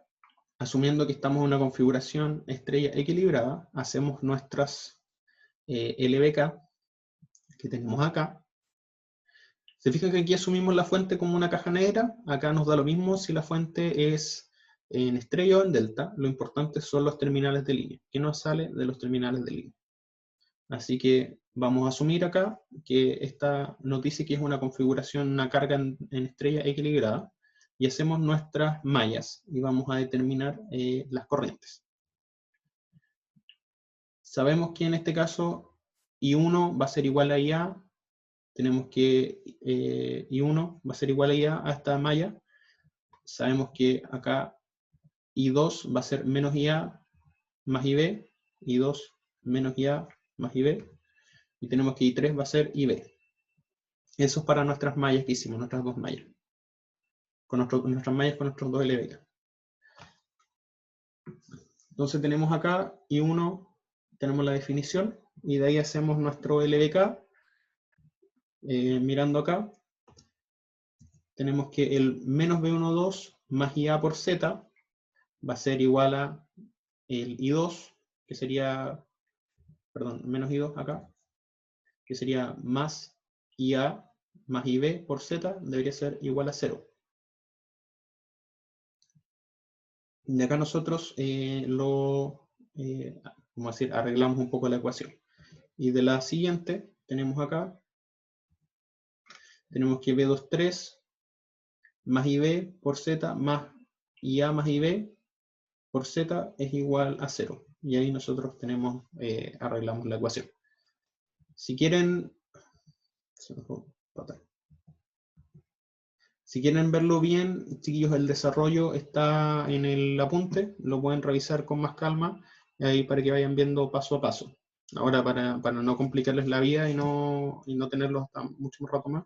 asumiendo que estamos en una configuración estrella equilibrada, hacemos nuestras LBK que tenemos acá. Se fijan que aquí asumimos la fuente como una caja negra. Acá nos da lo mismo si la fuente es en estrella o en delta. Lo importante son los terminales de línea. ¿Qué nos sale de los terminales de línea? Así que vamos a asumir acá que esta nos dice que es una configuración, una carga en estrella equilibrada. Y hacemos nuestras mallas y vamos a determinar las corrientes. Sabemos que en este caso I1 va a ser igual a IA, tenemos que I1 va a ser igual a IA a esta malla. Sabemos que acá I2 va a ser menos IA más IB, I2 menos IA más IB, y tenemos que I3 va a ser IB. Eso es para nuestras mallas que hicimos, nuestras dos mallas. Con nuestras mallas con nuestros dos LBK. Entonces tenemos acá I1, tenemos la definición, y de ahí hacemos nuestro LBK. Mirando acá, tenemos que el menos B12 más IA por Z va a ser igual a el I2, que sería, perdón, menos I2 acá, que sería más IA más IB por Z, debería ser igual a 0. De acá nosotros vamos a decir, arreglamos un poco la ecuación. Y de la siguiente, tenemos acá, tenemos que B23 más IB por Z más IA más IB por Z es igual a 0. Y ahí nosotros tenemos, arreglamos la ecuación. Si quieren, si quieren verlo bien, chiquillos, el desarrollo está en el apunte, lo pueden revisar con más calma, ahí para que vayan viendo paso a paso. Ahora, para no complicarles la vida y no tenerlos mucho más rato más,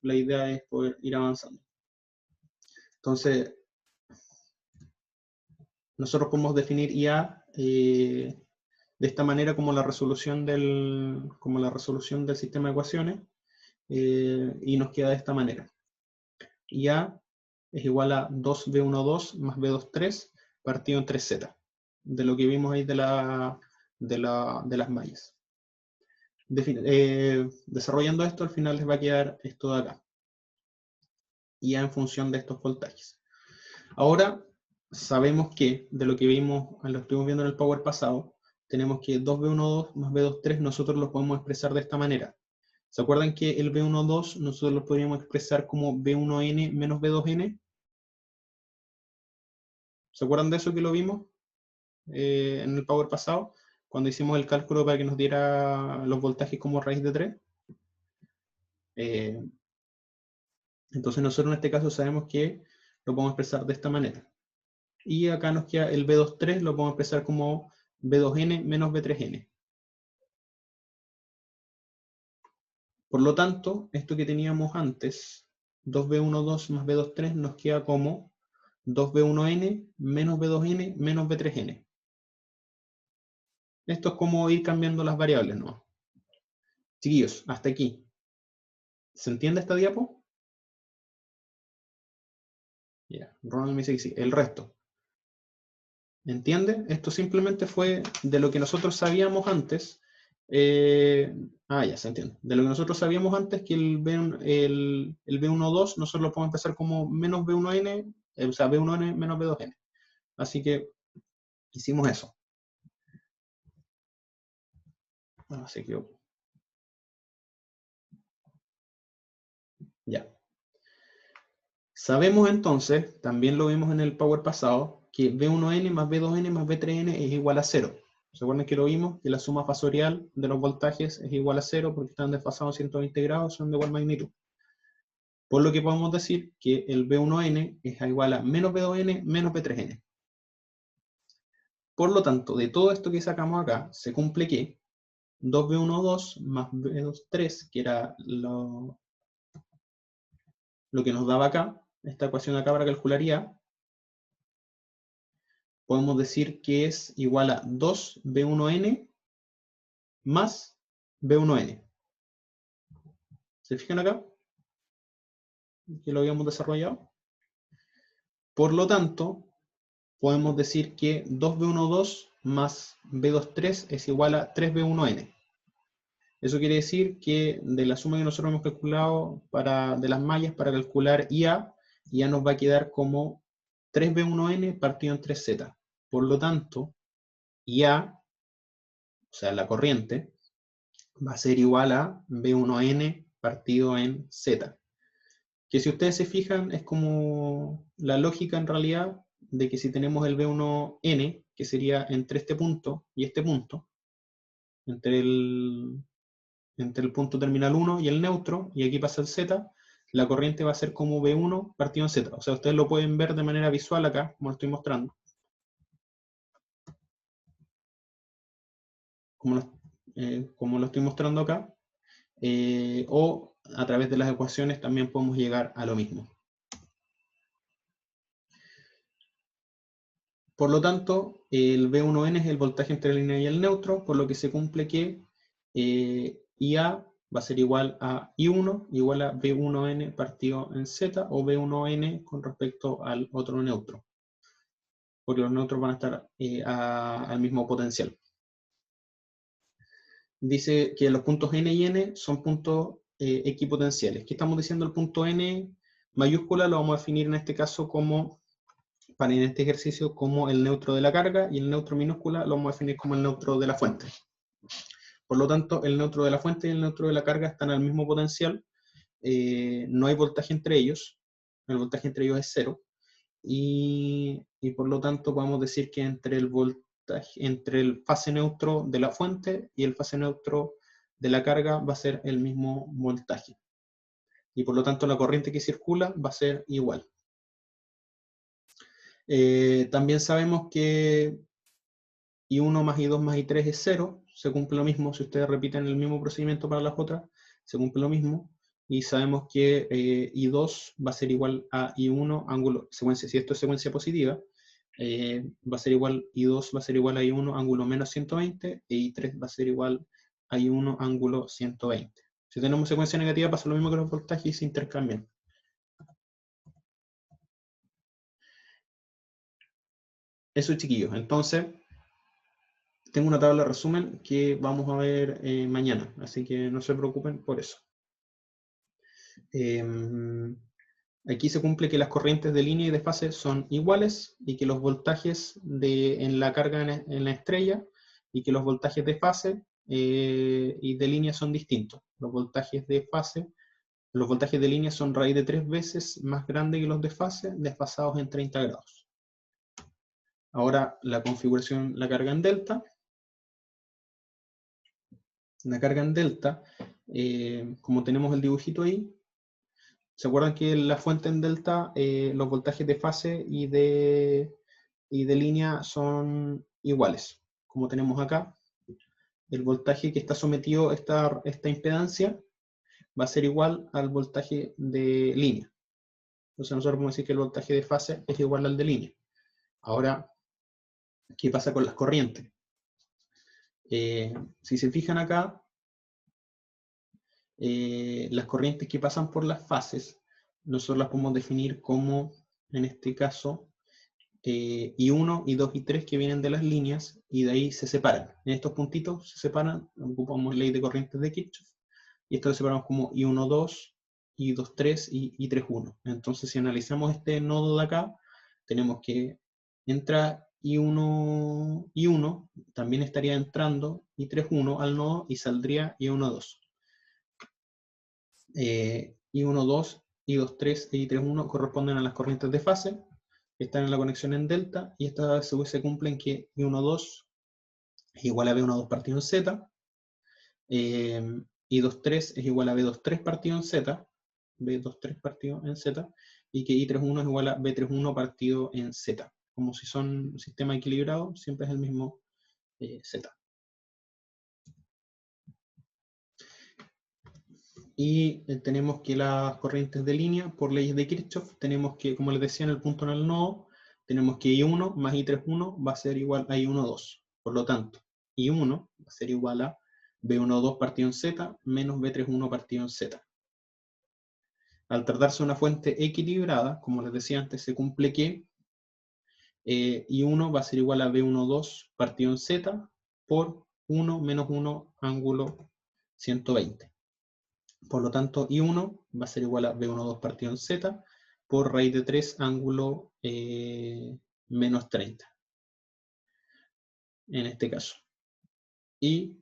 la idea es poder ir avanzando. Entonces, nosotros podemos definir IA de esta manera como la resolución del sistema de ecuaciones, y nos queda de esta manera. IA es igual a 2B12 más B23 partido en 3Z, de lo que vimos ahí de las mallas. Desarrollando esto, al final les va a quedar esto de acá, IA en función de estos voltajes. Ahora, sabemos que, de lo que vimos, lo estuvimos viendo en el Power pasado, tenemos que 2B12 más B23 nosotros lo podemos expresar de esta manera. ¿Se acuerdan que el B12 nosotros lo podríamos expresar como B1N menos B2N? ¿Se acuerdan de eso que lo vimos en el Power pasado? Cuando hicimos el cálculo para que nos diera los voltajes como raíz de 3. Entonces nosotros en este caso sabemos que lo podemos expresar de esta manera. Y acá nos queda el B23, lo podemos expresar como B2N menos B3N. Por lo tanto, esto que teníamos antes, 2B12 más B23, nos queda como 2B1N menos B2N menos B3N. Esto es como ir cambiando las variables, ¿no? Chiquillos, hasta aquí. ¿Se entiende esta diapo? Ya, Ronald me dice que sí. El resto. ¿Entiende? Esto simplemente fue de lo que nosotros sabíamos antes. Ya se entiende. De lo que nosotros sabíamos antes, que el B12 nosotros lo podemos empezar como menos B1N, o sea, B1N menos B2N. Así que hicimos eso. Bueno, se equivocó. Ya. Sabemos entonces, también lo vimos en el Power pasado, que B1N más B2N más B3N es igual a 0. ¿Se acuerdan que lo vimos? Que la suma fasorial de los voltajes es igual a 0 porque están desfasados 120 grados, son de igual magnitud. Por lo que podemos decir que el B1N es igual a menos B2N menos B3N. Por lo tanto, de todo esto que sacamos acá, se cumple que 2B12 más B23, que era lo que nos daba acá, esta ecuación acá para calcular IA, podemos decir que es igual a 2B1N más B1N. ¿Se fijan acá? Que lo habíamos desarrollado. Por lo tanto, podemos decir que 2B12 más B23 es igual a 3B1N. Eso quiere decir que de la suma que nosotros hemos calculado de las mallas para calcular IA, ya nos va a quedar como 3B1N partido en 3Z. Por lo tanto, IA, o sea, la corriente, va a ser igual a B1N partido en Z. Que si ustedes se fijan, es como la lógica en realidad de que si tenemos el B1N, que sería entre este punto y este punto, entre entre el punto terminal 1 y el neutro, y aquí pasa el Z, la corriente va a ser como V1 partido en Z. O sea, ustedes lo pueden ver de manera visual acá, como lo estoy mostrando. Como lo estoy mostrando acá. O a través de las ecuaciones también podemos llegar a lo mismo. Por lo tanto, el V1N es el voltaje entre la línea y el neutro, por lo que se cumple que IA va a ser igual a I1, igual a V1N partido en Z, o V1N con respecto al otro neutro. Porque los neutros van a estar al mismo potencial. Dice que los puntos N y N son puntos equipotenciales. ¿Qué estamos diciendo? El punto N mayúscula lo vamos a definir en este caso como, en este ejercicio, como el neutro de la carga, y el neutro minúscula lo vamos a definir como el neutro de la fuente. Por lo tanto, el neutro de la fuente y el neutro de la carga están al mismo potencial. No hay voltaje entre ellos. El voltaje entre ellos es 0. Y por lo tanto podemos decir que entre el fase neutro de la fuente y el fase neutro de la carga va a ser el mismo voltaje. Y por lo tanto la corriente que circula va a ser igual. También sabemos que I1 más I2 más I3 es 0. Se cumple lo mismo. Si ustedes repiten el mismo procedimiento para las otras, se cumple lo mismo. Y sabemos que I2 va a ser igual a I1 ángulo secuencia. Si esto es secuencia positiva, va a ser igual, I2 va a ser igual a I1 ángulo menos 120, e I3 va a ser igual a I1 ángulo 120. Si tenemos secuencia negativa pasa lo mismo que los voltajes y se intercambian. Eso, chiquillos. Entonces, tengo una tabla de resumen que vamos a ver mañana, así que no se preocupen por eso. Aquí se cumple que las corrientes de línea y de fase son iguales y que los voltajes en la carga en la estrella y que los voltajes de fase y de línea son distintos. Los voltajes de línea son raíz de 3 veces más grande que los de fase, desfasados en 30 grados. Ahora la configuración, la carga en delta. La carga en delta, como tenemos el dibujito ahí, ¿se acuerdan que la fuente en delta, los voltajes de fase y de línea son iguales? Como tenemos acá, el voltaje que está sometido a esta impedancia va a ser igual al voltaje de línea. Entonces nosotros podemos decir que el voltaje de fase es igual al de línea. Ahora, ¿qué pasa con las corrientes? Si se fijan acá, las corrientes que pasan por las fases, nosotros las podemos definir como, en este caso, I1, I2 y 3 que vienen de las líneas, y de ahí se separan. En estos puntitos se separan, ocupamos ley de corrientes de Kirchhoff, y esto lo separamos como I1, 2, I2, 3 y I3, 1. Entonces, si analizamos este nodo de acá, tenemos que entra I1, también estaría entrando I3, 1 al nodo y saldría I1, 2. I1, 2, I2, 3 y I3, 1 corresponden a las corrientes de fase que están en la conexión en delta, y estas se cumplen que I1, 2 es igual a V1, 2 partido en Z, I2, 3 es igual a V2, 3 partido en Z, V2, 3 partido en Z, y que I3, 1 es igual a V3, 1 partido en Z. Como si son un sistema equilibrado, siempre es el mismo Z. Y tenemos que las corrientes de línea, por leyes de Kirchhoff, tenemos que, como les decía en el punto en el nodo, tenemos que I1 más I3, 1 va a ser igual a I1, 2. Por lo tanto, I1 va a ser igual a V1, 2 partido en Z menos V3, 1 partido en Z. Al tratarse de una fuente equilibrada, como les decía antes, se cumple que I1 va a ser igual a V1, 2 partido en Z por 1 menos 1 ángulo 120. Por lo tanto, I1 va a ser igual a V1, 2 partido en Z por raíz de 3 ángulo menos 30. En este caso. Y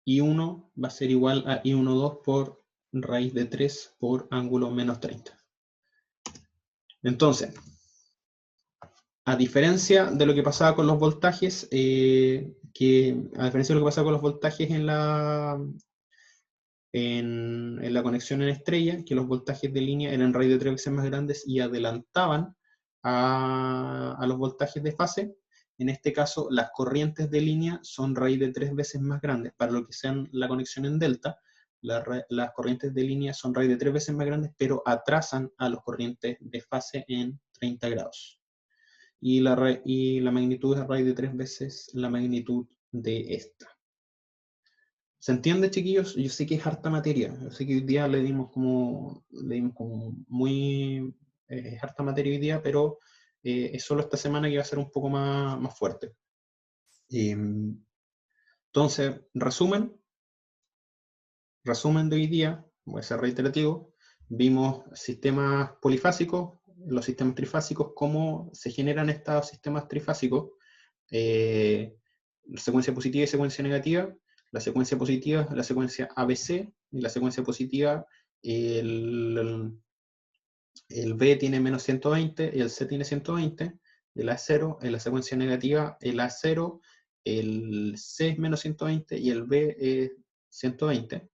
I1 va a ser igual a I1, 2 por raíz de 3 por ángulo menos 30. Entonces, a diferencia de lo que pasaba con los voltajes, en en la conexión en estrella, que los voltajes de línea eran raíz de 3 veces más grandes y adelantaban a los voltajes de fase. En este caso, las corrientes de línea son raíz de 3 veces más grandes. Para lo que sean la conexión en delta, las corrientes de línea son raíz de 3 veces más grandes, pero atrasan a las corrientes de fase en 30 grados. Y la magnitud es raíz de 3 veces la magnitud de esta. ¿Se entiende, chiquillos? Yo sé que es harta materia. Yo sé que hoy día le dimos como muy harta materia hoy día, pero es solo esta semana que va a ser un poco más fuerte. Entonces, resumen de hoy día, voy a ser reiterativo, vimos sistemas polifásicos, los sistemas trifásicos, cómo se generan estos sistemas trifásicos, secuencia positiva y secuencia negativa. La secuencia positiva es la secuencia ABC, y la secuencia positiva, el B tiene menos 120 y el C tiene 120, el A0, en la secuencia negativa, el A0, el C es menos 120 y el B es 120.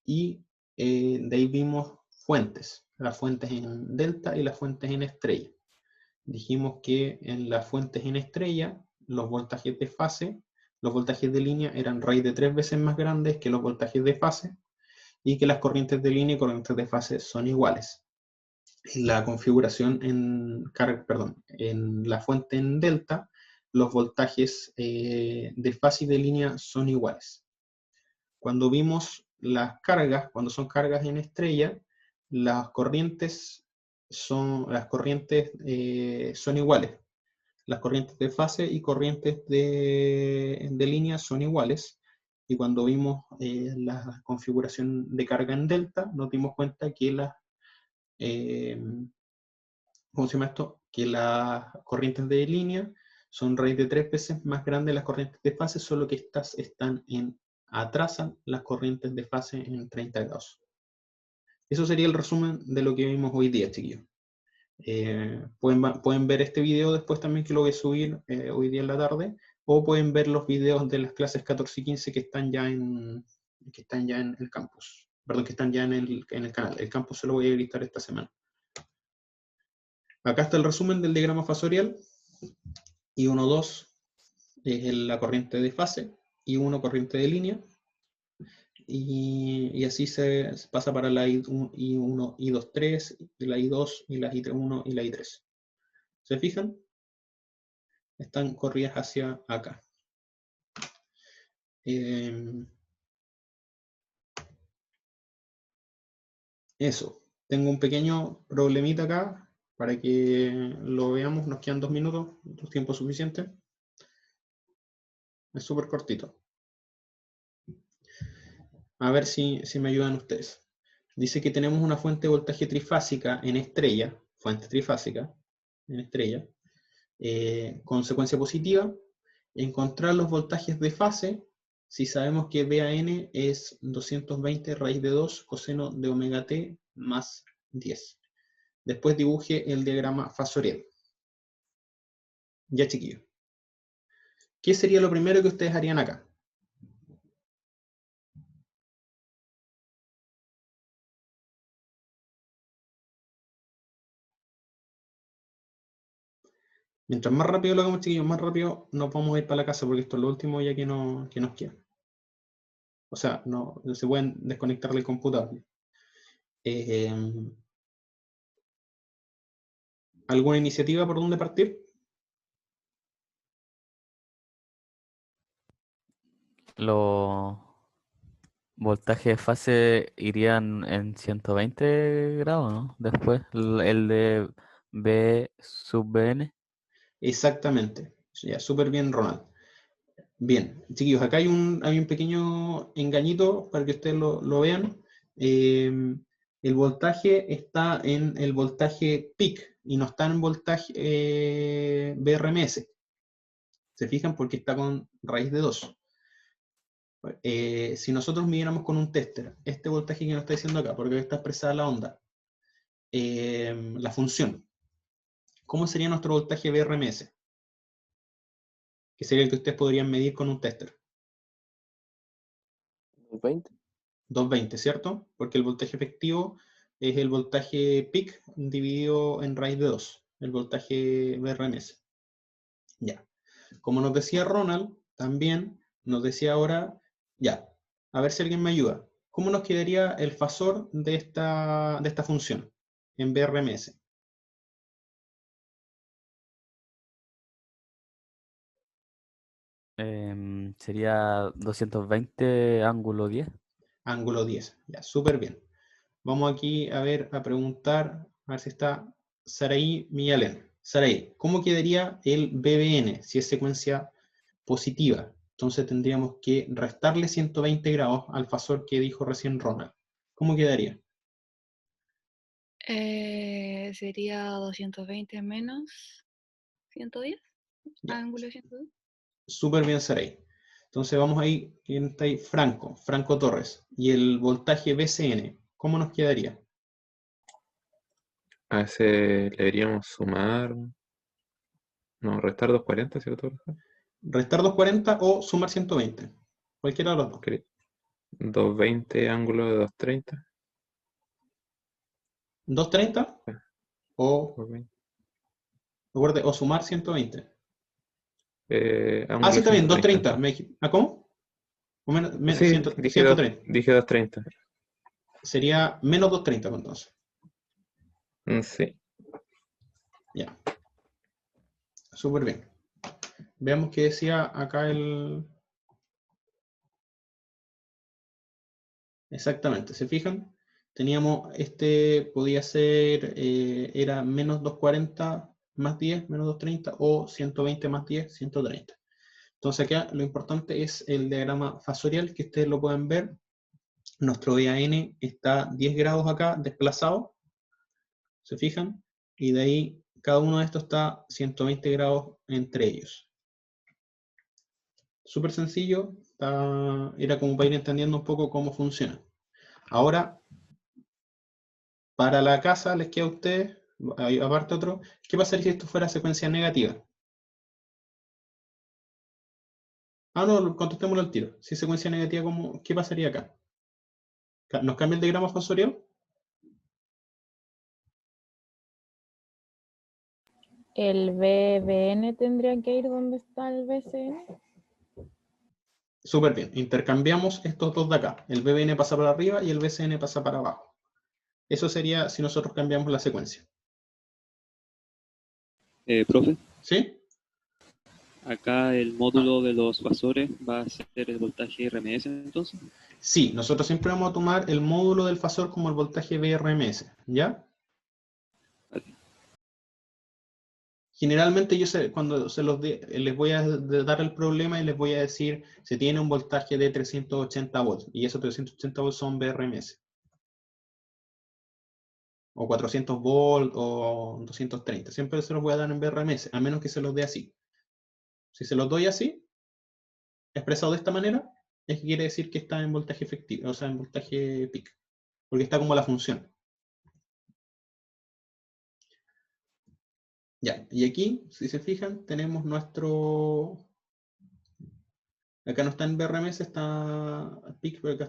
Y de ahí vimos fuentes, las fuentes en delta y las fuentes en estrella. Dijimos que en las fuentes en estrella, los voltajes de fase, los voltajes de línea eran raíz de 3 veces más grandes que los voltajes de fase, y que las corrientes de línea y corrientes de fase son iguales. En la configuración en la fuente en delta, los voltajes de fase y de línea son iguales. Cuando vimos las cargas, cuando son cargas en estrella, las corrientes son iguales. Las corrientes de fase y corrientes de línea son iguales. Y cuando vimos la configuración de carga en delta, nos dimos cuenta que ¿cómo se llama esto? Que las corrientes de línea son raíz de 3 veces más grandes las corrientes de fase, solo que estas atrasan las corrientes de fase en 30 grados. Eso sería el resumen de lo que vimos hoy día, chiquillos. Pueden ver este video después también, que lo voy a subir hoy día en la tarde, o pueden ver los videos de las clases 14 y 15 que están ya en el campus. Perdón, que están ya en el canal. El campus se lo voy a editar esta semana. Acá está el resumen del diagrama fasorial. I1, 2 es la corriente de fase, I1 corriente de línea, y así se pasa para la I1, I2, 3, la I2, y la I1 y la I3. ¿Se fijan? Están corridas hacia acá. Eso. Tengo un pequeño problemita acá para que lo veamos. Nos quedan 2 minutos, tiempo suficiente. Es súper cortito. A ver si me ayudan ustedes. Dice que tenemos una fuente de voltaje trifásica en estrella, fuente trifásica en estrella, con secuencia positiva. Encontrar los voltajes de fase, si sabemos que BAN es 220 raíz de 2 coseno de omega t más 10. Después dibuje el diagrama fasorial. Ya, chiquillos. ¿Qué sería lo primero que ustedes harían acá? Mientras más rápido lo hagamos, chiquillos, más rápido nos vamos a ir para la casa, porque esto es lo último ya que nos queda. O sea, no se pueden desconectar del computador. ¿Alguna iniciativa por dónde partir? Los voltajes de fase irían en 120 grados, ¿no? Después, el de B sub BN. Exactamente. Ya, súper bien, Ronald. Bien, chiquillos, acá hay un pequeño engañito para que ustedes lo vean. El voltaje está en el voltaje peak y no está en voltaje BRMS. ¿Se fijan? Porque está con raíz de 2. Si nosotros midiéramos con un tester este voltaje que nos está diciendo acá, porque está expresada la onda, la función, ¿cómo sería nuestro voltaje BRMS? Que sería el que ustedes podrían medir con un tester. 20. 220, ¿cierto? Porque el voltaje efectivo es el voltaje peak dividido en raíz de 2, el voltaje BRMS. Ya. Como nos decía Ronald, también nos decía ahora, ya, a ver si alguien me ayuda. ¿Cómo nos quedaría el fasor de esta función en BRMS? Sería 220 ángulo 10. Ángulo 10. Ya, súper bien. Vamos aquí a ver, a preguntar, a ver si está Saraí Miguelén. Saraí, ¿cómo quedaría el BBN si es secuencia positiva? Entonces tendríamos que restarle 120 grados al fasor que dijo recién Ronald. ¿Cómo quedaría? Sería 220 menos 110, Ya, ángulo 110. súper bien, Saraí. Entonces vamos ahí, ¿quién está ahí? Franco Torres. Y el voltaje BCN, ¿cómo nos quedaría? A ese le deberíamos sumar. No, restar 240, ¿cierto? Restar 240 o sumar 120. Cualquiera de los dos. 220 ángulo de 230. 230 o, 220. recuerde, o sumar 120. Ángulo Sí, está bien, 130. 230. ¿Cómo? O menos, Sí, 130. dije 230. Sería menos 230 entonces. Sí. Ya. Súper bien. Veamos qué decía acá el... Exactamente, ¿se fijan? Teníamos, podía ser, era menos 240 más 10, menos 230, o 120 más 10, 130. Entonces acá lo importante es el diagrama fasorial, que ustedes lo pueden ver. Nuestro BAN está 10 grados acá, desplazado, ¿se fijan? Y de ahí, cada uno de estos está 120 grados entre ellos. Súper sencillo, era como para ir entendiendo un poco cómo funciona. Ahora, para la casa les queda a ustedes, aparte otro, ¿qué pasaría si esto fuera secuencia negativa? No, contestémoslo al tiro. Si es secuencia negativa, ¿qué pasaría acá? ¿Nos cambia el diagrama fasorial? El BBN tendría que ir donde está el BCN. Súper bien, intercambiamos estos dos de acá. El BBN pasa para arriba y el BCN pasa para abajo. Eso sería si nosotros cambiamos la secuencia. Profe, ¿Sí? acá el módulo de los fasores va a ser el voltaje RMS entonces. Sí, nosotros siempre vamos a tomar el módulo del fasor como el voltaje BRMS, ¿ya? Generalmente cuando les voy a dar el problema y les voy a decir, se tiene un voltaje de 380 volts, y esos 380 volts son BRMS. O 400 volts, o 230. Siempre se los voy a dar en BRMS, a menos que se los dé así. Si se los doy así, expresado de esta manera, es que quiere decir que está en voltaje efectivo, o sea, en voltaje peak, porque está como la función. Ya, y aquí, si se fijan, tenemos nuestro... Acá no está en BRMS, está peak, pero acá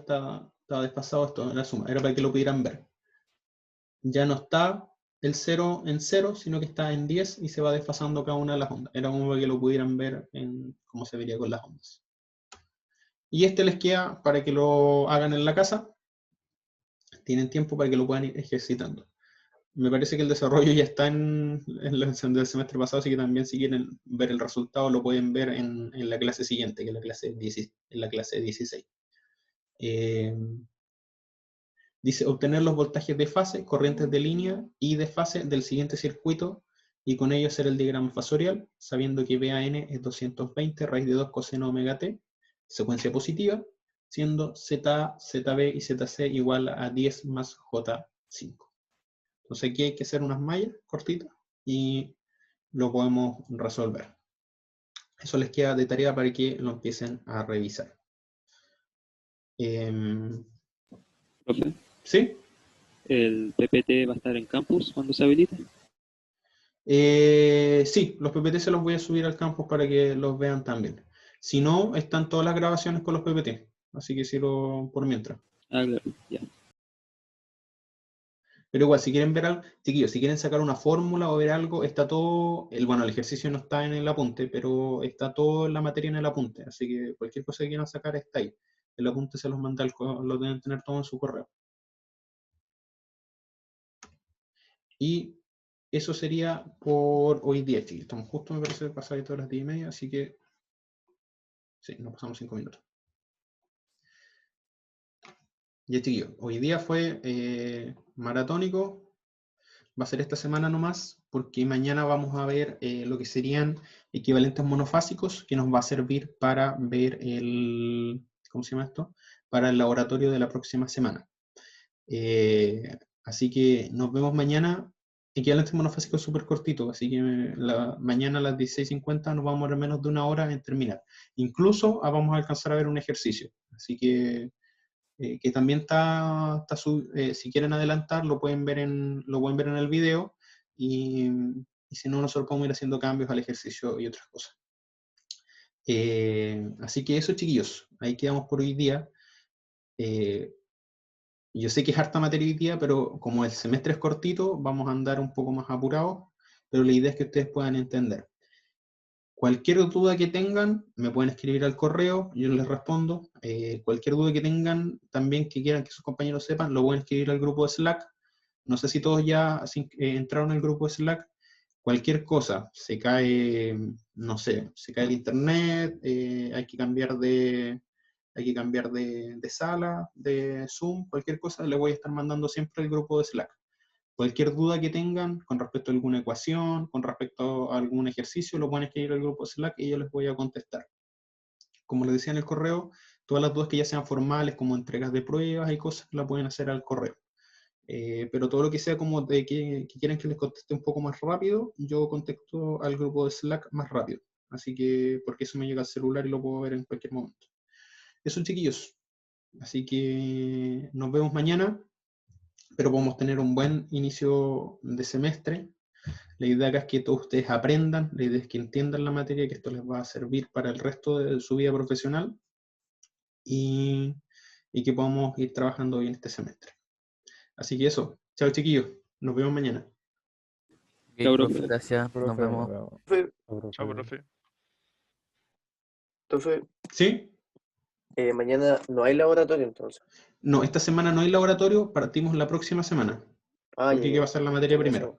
está desfasado esto, la suma. Era para que lo pudieran ver. Ya no está el 0 en 0, sino que está en 10 y se va desfasando cada una de las ondas. Era como para que lo pudieran ver en cómo se vería con las ondas. Y les queda para que lo hagan en la casa. Tienen tiempo para que lo puedan ir ejercitando. Me parece que el desarrollo ya está en la lección del semestre pasado, así que también si quieren ver el resultado lo pueden ver en la clase siguiente, que es la clase 16. Dice, obtener los voltajes de fase, corrientes de línea y de fase del siguiente circuito, y con ello hacer el diagrama fasorial, sabiendo que BAN es 220 raíz de 2 coseno omega t, secuencia positiva, siendo ZA, ZB y ZC igual a 10 más J5. Entonces aquí hay que hacer unas mallas cortitas y lo podemos resolver. Eso les queda de tarea para que lo empiecen a revisar. Profe, ¿Sí? ¿el PPT va a estar en campus cuando se habilite? Sí, los PPT se los voy a subir al campus para que los vean también. Si no, están todas las grabaciones con los PPT. Así que por mientras. Ah, claro, ya. Pero igual, si quieren ver algo, chiquillos, si quieren sacar una fórmula o ver algo, está todo, bueno, el ejercicio no está en el apunte, pero está todo en la materia en el apunte, así que cualquier cosa que quieran sacar está ahí. El apunte se los manda, lo deben tener todo en su correo. Y eso sería por hoy día, chiquillos. Estamos justo, me parece, pasadito de las 10:30, así que sí, nos pasamos 5 minutos. Ya, chiquillos, hoy día fue maratónico. Va a ser esta semana nomás, porque mañana vamos a ver lo que serían equivalentes monofásicos, que nos va a servir para ver ¿cómo se llama esto? Para el laboratorio de la próxima semana. Así que nos vemos mañana. Equivalentes monofásicos súper cortito, así que mañana a las 16:50 nos vamos a ver menos de una hora en terminar. Incluso vamos a alcanzar a ver un ejercicio, así que también si quieren adelantar, lo pueden ver en el video, y si no, nosotros podemos ir haciendo cambios al ejercicio y otras cosas. Así que eso, chiquillos, ahí quedamos por hoy día. Yo sé que es harta materia hoy día, pero como el semestre es cortito, vamos a andar un poco más apurados, pero la idea es que ustedes puedan entender. Cualquier duda que tengan, me pueden escribir al correo, yo les respondo. Cualquier duda que tengan, también que quieran que sus compañeros sepan, lo pueden escribir al grupo de Slack. No sé si todos ya entraron al grupo de Slack. Cualquier cosa, se cae, no sé, se cae el internet, hay que cambiar de sala, de Zoom, cualquier cosa, les voy a estar mandando siempre al grupo de Slack. Cualquier duda que tengan con respecto a alguna ecuación, con respecto a algún ejercicio, lo pueden escribir al grupo Slack y yo les voy a contestar. Como les decía en el correo, todas las dudas que ya sean formales, como entregas de pruebas y cosas, la pueden hacer al correo. Pero todo lo que sea como de que quieren que les conteste un poco más rápido, yo contesto al grupo de Slack más rápido. Así que, porque eso me llega al celular y lo puedo ver en cualquier momento. Eso, chiquillos. Así que nos vemos mañana. Pero podemos tener un buen inicio de semestre. La idea acá es que todos ustedes aprendan, la idea es que entiendan la materia, que esto les va a servir para el resto de su vida profesional, y que podamos ir trabajando bien este semestre. Así que eso, chao chiquillos, nos vemos mañana. Ok, Chao, profe, profe. gracias, nos Profe, vemos. Profe, Profe. profe, ¿Sí? mañana no hay laboratorio entonces. No, esta semana no hay laboratorio, partimos la próxima semana, Ah, porque hay que ya. pasar la materia primero.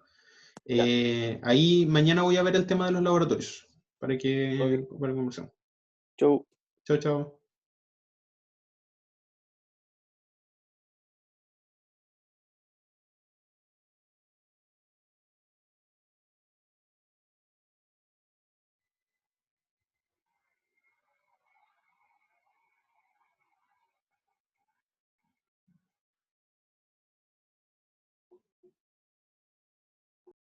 Ahí mañana voy a ver el tema de los laboratorios, para que Ok. conversemos. Chau. Chao, chao.